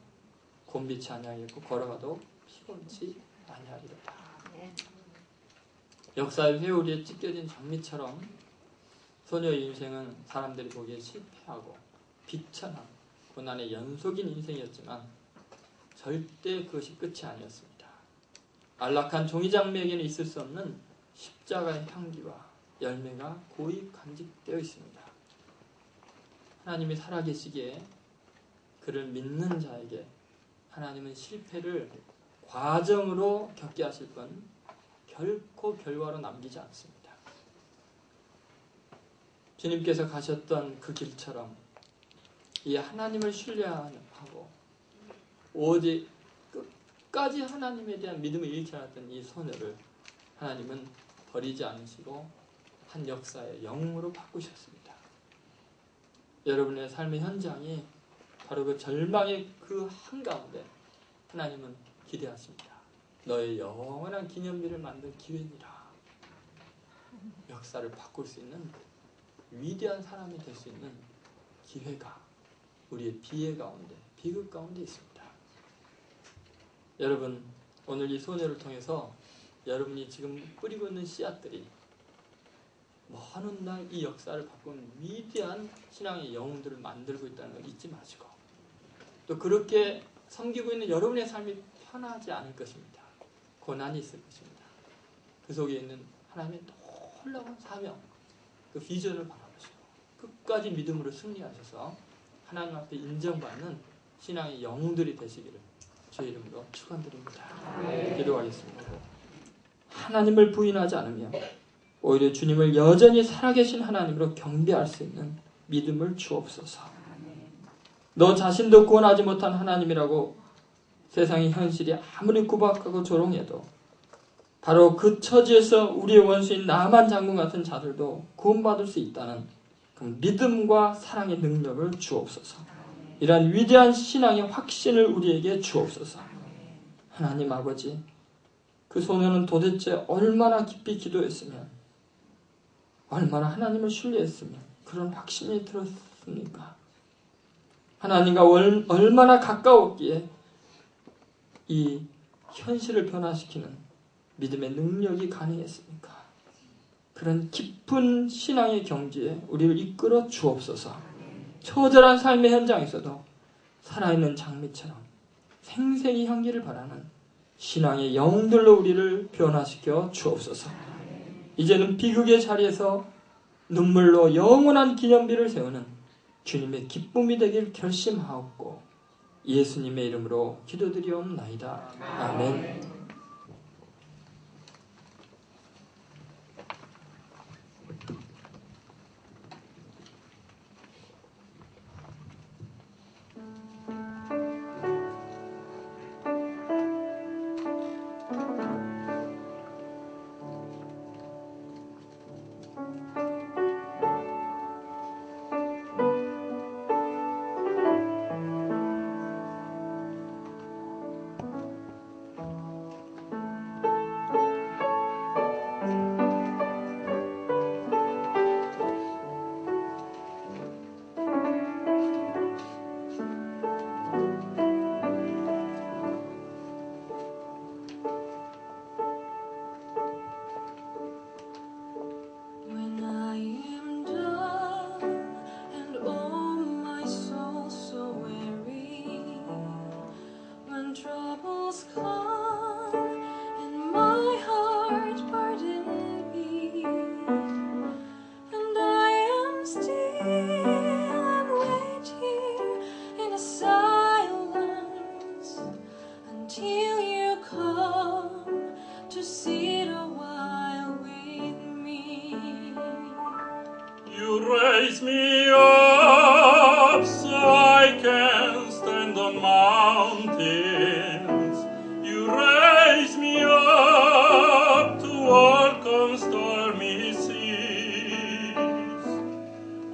곤비치 아니하겠고 걸어가도 피곤치 아니하리로다. 역사의 회오리에 찢겨진 장미처럼 소녀의 인생은 사람들이 보기에 실패하고 비천한 고난의 연속인 인생이었지만 절대 그것이 끝이 아니었습니다. 안락한 종이장미에게는 있을 수 없는 십자가의 향기와 열매가 고이 간직되어 있습니다. 하나님이 살아계시기에 그를 믿는 자에게 하나님은 실패를 과정으로 겪게 하실 뿐 결코 결과로 남기지 않습니다. 주님께서 가셨던 그 길처럼 이 하나님을 신뢰하고 오직 끝까지 하나님에 대한 믿음을 잃지 않았던 이 소녀를 하나님은 버리지 않으시고 한 역사의 영웅으로 바꾸셨습니다. 여러분의 삶의 현장이 바로 그 절망의 그 한가운데 하나님은 기대하십니다. 너의 영원한 기념비를 만들 기회니라. 역사를 바꿀 수 있는 위대한 사람이 될 수 있는 기회가 우리의 비애 가운데, 비극 가운데 있습니다. 여러분, 오늘 이 소녀를 통해서 여러분이 지금 뿌리고 있는 씨앗들이 먼 날 이 역사를 바꾸는 위대한 신앙의 영웅들을 만들고 있다는 걸 잊지 마시고, 또 그렇게 섬기고 있는 여러분의 삶이 편하지 않을 것입니다. 고난이 있을 것입니다. 그 속에 있는 하나님의 놀라운 사명, 그 비전을 바라보시고 끝까지 믿음으로 승리하셔서 하나님 앞에 인정받는 신앙의 영웅들이 되시기를 주의 이름으로 축원드립니다. 기도하겠습니다. 하나님을 부인하지 않으며 오히려 주님을 여전히 살아계신 하나님으로 경배할 수 있는 믿음을 주옵소서. 너 자신도 구원하지 못한 하나님이라고 세상의 현실이 아무리 구박하고 조롱해도 바로 그 처지에서 우리의 원수인 나만 장군 같은 자들도 구원받을 수 있다는 그 믿음과 사랑의 능력을 주옵소서. 이러한 위대한 신앙의 확신을 우리에게 주옵소서. 하나님 아버지, 그 소녀는 도대체 얼마나 깊이 기도했으면, 얼마나 하나님을 신뢰했으면 그런 확신이 들었습니까? 하나님과 얼마나 가까웠기에 이 현실을 변화시키는 믿음의 능력이 가능했습니까? 그런 깊은 신앙의 경지에 우리를 이끌어 주옵소서. 처절한 삶의 현장에서도 살아있는 장미처럼 생생히 향기를 바라는 신앙의 영웅들로 우리를 변화시켜 주옵소서. 이제는 비극의 자리에서 눈물로 영원한 기념비를 세우는 주님의 기쁨이 되길 결심하옵고 예수님의 이름으로 기도드리옵나이다. 아멘. Raise me up so I can stand on mountains. You raise me up to walk on stormy seas.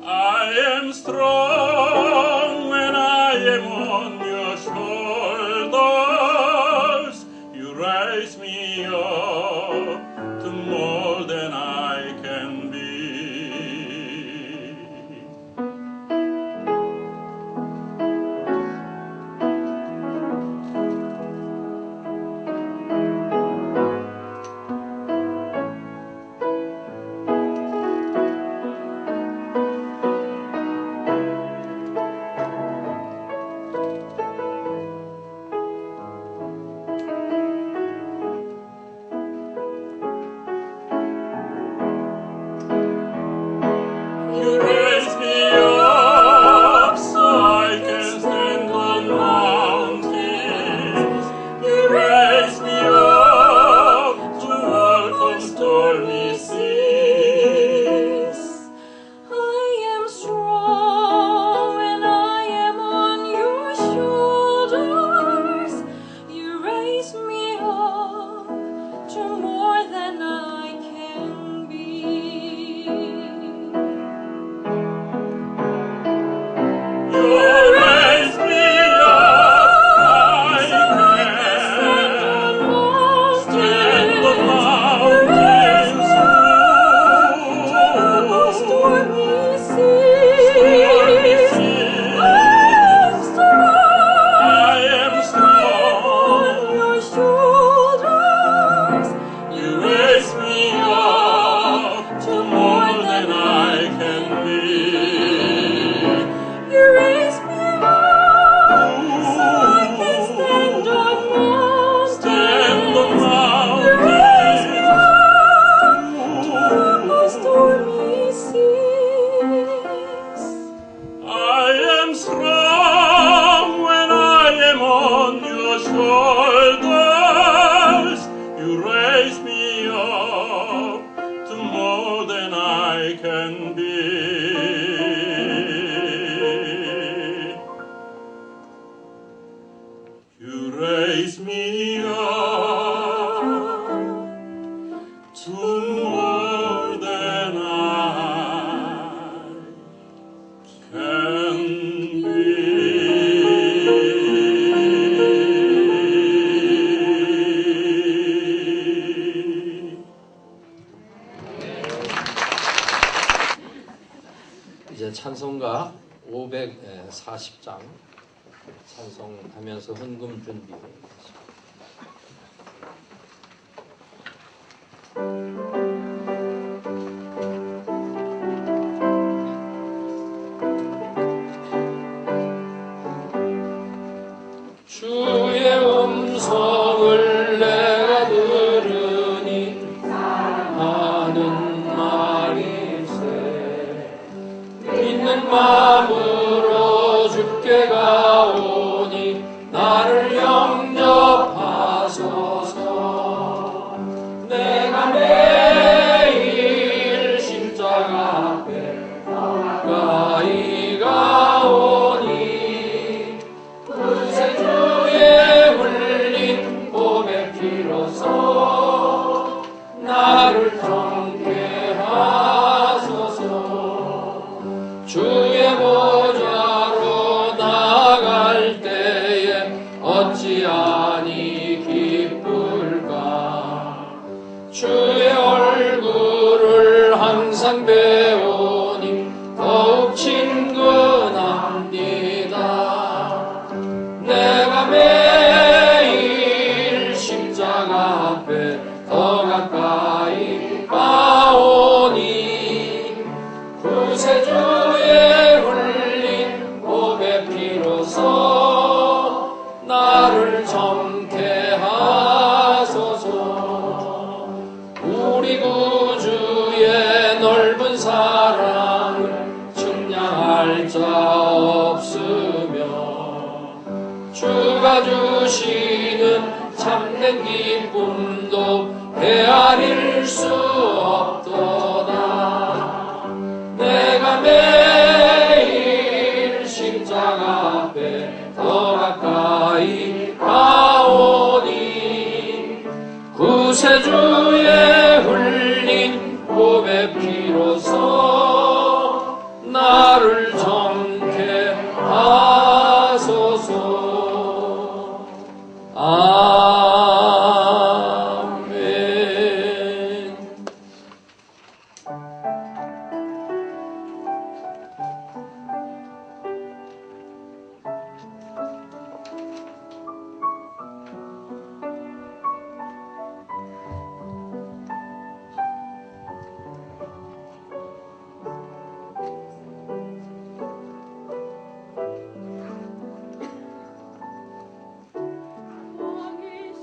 I am strong when I am on your shoulders. You raise me up. Toward that I can be. 이제 찬송가 540장 찬송하면서 헌금 준비하겠습니다. 주의 음성을 내가 들으니 하는 말일세 믿는 마음으로 주께 가오니 나를 영접하소서. 내가 매일 십자가 앞에 가까이 가오니 구세주의 흘린 봄의 피로써 나를 정케 하소서. 주의 보좌로 나아갈 때에 어찌하니 기쁠까. 주의 얼굴을 항상 배우니 더욱 친근합니다. 내가 매일 십자가 앞에 더 가까이 가오니 구세주의 흘린 봄의 피로써 나를 정케 하소서. 우리 구주의 넓은 사랑을 측량할 자 없으며 주가 주시는 참된 기쁨도 헤아릴 수 없도다. 내가 매일 십자가 앞에 더 가까이 가오니 구세주의 흘린 봄의 피로써 나를 정케 하소서. 아멘. 왕이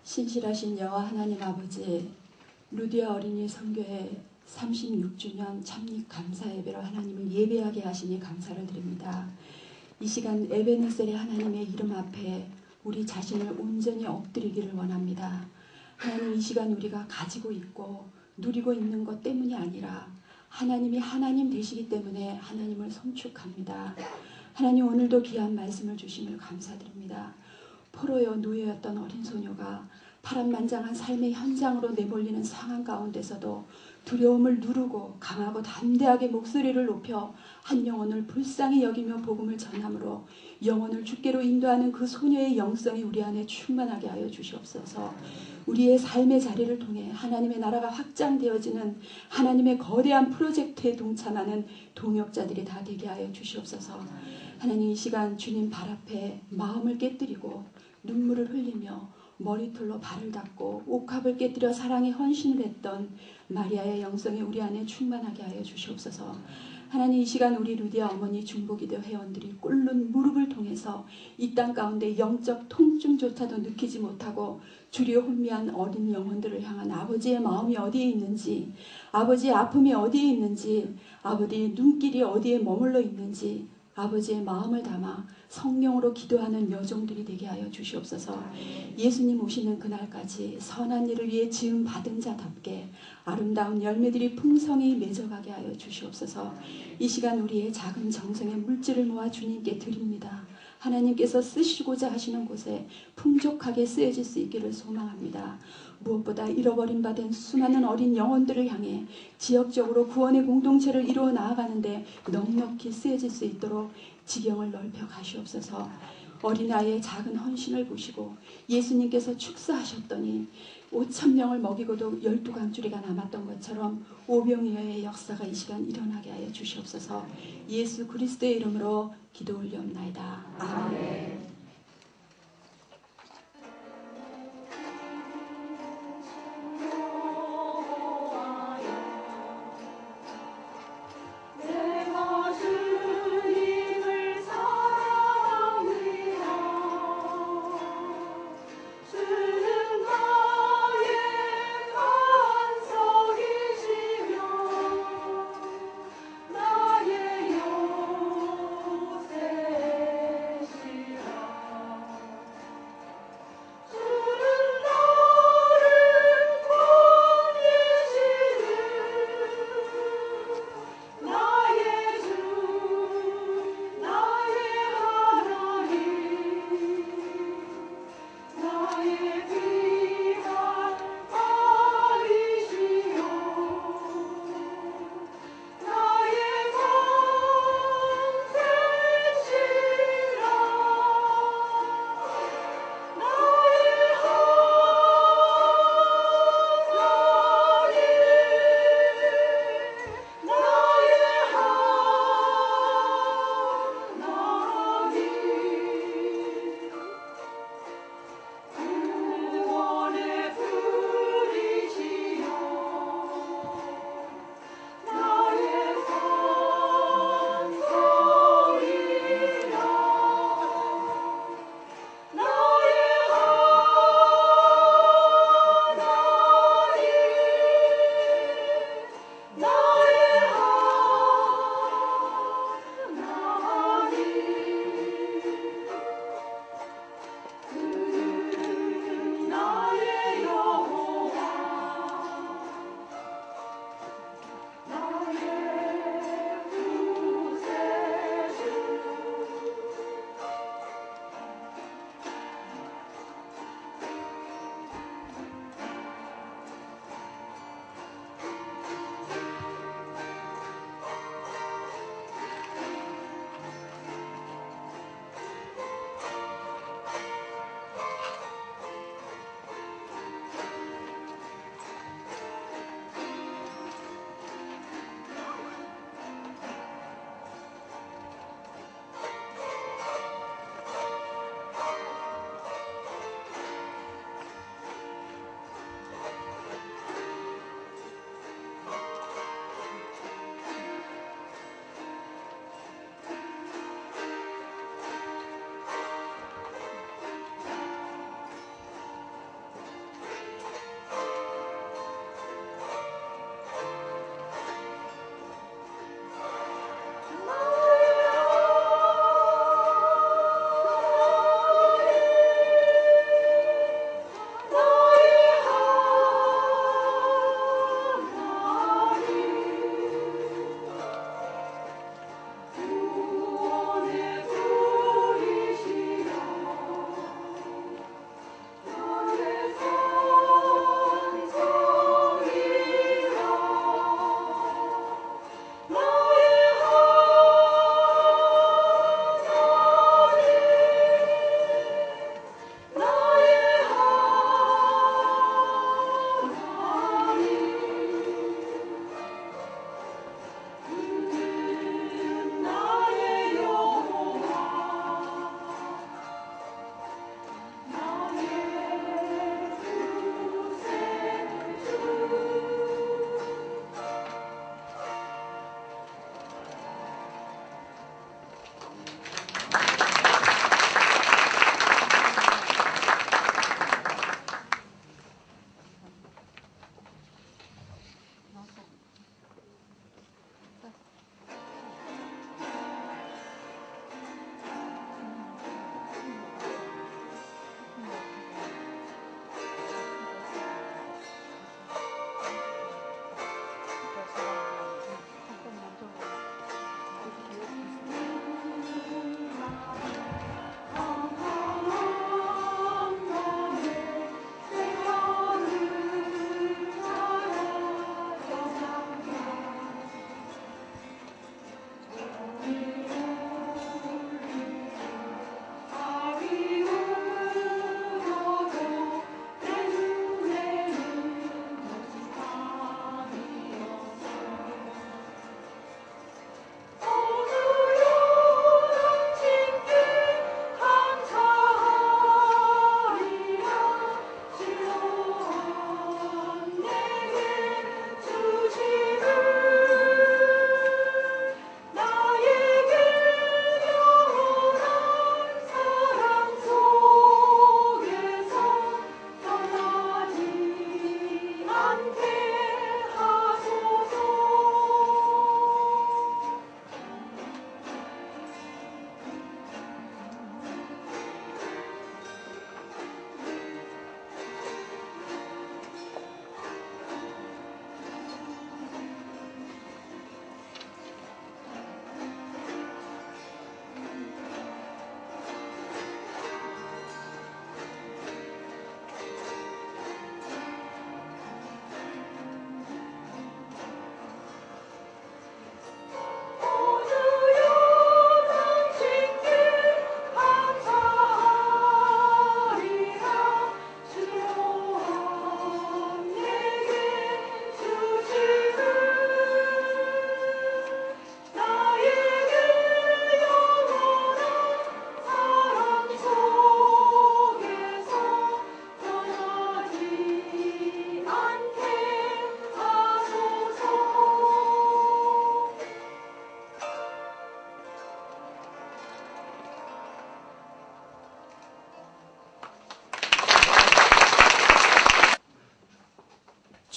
신실하신 여호와 하나님 아버지, 루디아 어린이 선교회 36주년 참립 감사 예배로 하나님을 예배하게 하시니 감사를 드립니다. 이 시간 에베네셀의 하나님의 이름 앞에 우리 자신을 온전히 엎드리기를 원합니다. 하나님, 이 시간 우리가 가지고 있고 누리고 있는 것 때문이 아니라 하나님이 하나님 되시기 때문에 하나님을 송축합니다. 하나님, 오늘도 귀한 말씀을 주심을 감사드립니다. 포로여 노예였던 어린 소녀가 파란만장한 삶의 현장으로 내몰리는 상황 가운데서도 두려움을 누르고 강하고 담대하게 목소리를 높여 한 영혼을 불쌍히 여기며 복음을 전함으로 영혼을 주께로 인도하는 그 소녀의 영성이 우리 안에 충만하게 하여 주시옵소서. 우리의 삶의 자리를 통해 하나님의 나라가 확장되어지는 하나님의 거대한 프로젝트에 동참하는 동역자들이 다 되게 하여 주시옵소서. 하나님, 이 시간 주님 발 앞에 마음을 깨뜨리고 눈물을 흘리며 머리털로 발을 닦고 옥합을 깨뜨려 사랑에 헌신을 했던 마리아의 영성이 우리 안에 충만하게 하여 주시옵소서. 하나님, 이 시간 우리 루디아 어머니 중보기도 회원들이 꿇는 무릎을 통해서 이 땅 가운데 영적 통증조차도 느끼지 못하고 주리에 혼미한 어린 영혼들을 향한 아버지의 마음이 어디에 있는지, 아버지의 아픔이 어디에 있는지, 아버지의 눈길이 어디에 머물러 있는지 아버지의 마음을 담아 성령으로 기도하는 여종들이 되게 하여 주시옵소서. 예수님 오시는 그날까지 선한 일을 위해 지음 받은 자답게 아름다운 열매들이 풍성히 맺어가게 하여 주시옵소서. 이 시간 우리의 작은 정성의 물질을 모아 주님께 드립니다. 하나님께서 쓰시고자 하시는 곳에 풍족하게 쓰여질 수 있기를 소망합니다. 무엇보다 잃어버린 바 된 수많은 어린 영혼들을 향해 지역적으로 구원의 공동체를 이루어 나아가는데 넉넉히 쓰여질 수 있도록 지경을 넓혀 가시옵소서. 어린아이의 작은 헌신을 보시고 예수님께서 축사하셨더니 5,000명을 먹이고도 12강줄이가 남았던 것처럼 오병이어의 역사가 이 시간 일어나게 하여 주시옵소서. 예수 그리스도의 이름으로 기도 올리옵나이다. 아멘. 나의 요새 시라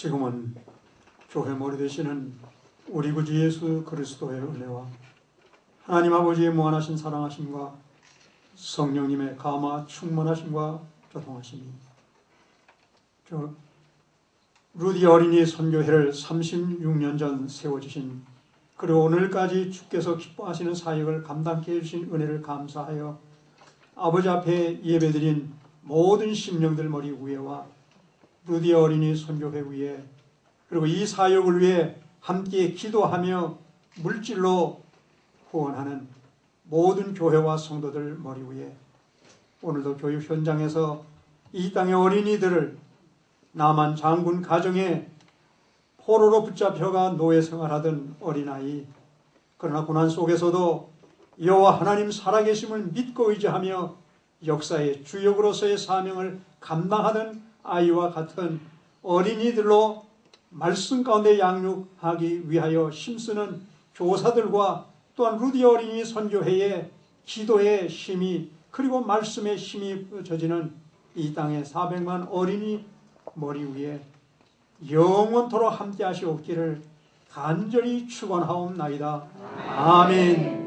지금은 교회 머리 되시는 우리 구주 예수 그리스도의 은혜와 하나님 아버지의 무한하신 사랑하심과 성령님의 감화 충만하심과 교통하심이 루디 어린이 선교회를 36년 전 세워주신, 그리고 오늘까지 주께서 기뻐하시는 사역을 감당케 해주신 은혜를 감사하여 아버지 앞에 예배드린 모든 심령들 머리 위에와 루디 어린이 선교회 위에, 그리고 이 사역을 위해 함께 기도하며 물질로 후원하는 모든 교회와 성도들 머리 위에, 오늘도 교육 현장에서 이 땅의 어린이들을 나만 장군 가정에 포로로 붙잡혀가 노예 생활하던 어린아이, 그러나 고난 속에서도 여호와 하나님 살아계심을 믿고 의지하며 역사의 주역으로서의 사명을 감당하던 아이와 같은 어린이들로 말씀 가운데 양육하기 위하여 힘쓰는 교사들과 또한 루디 어린이 선교회의 기도의 힘이, 그리고 말씀의 힘이 젖지는 이 땅의 400만 어린이 머리 위에 영원토록 함께 하시옵기를 간절히 축원하옵나이다. 아멘.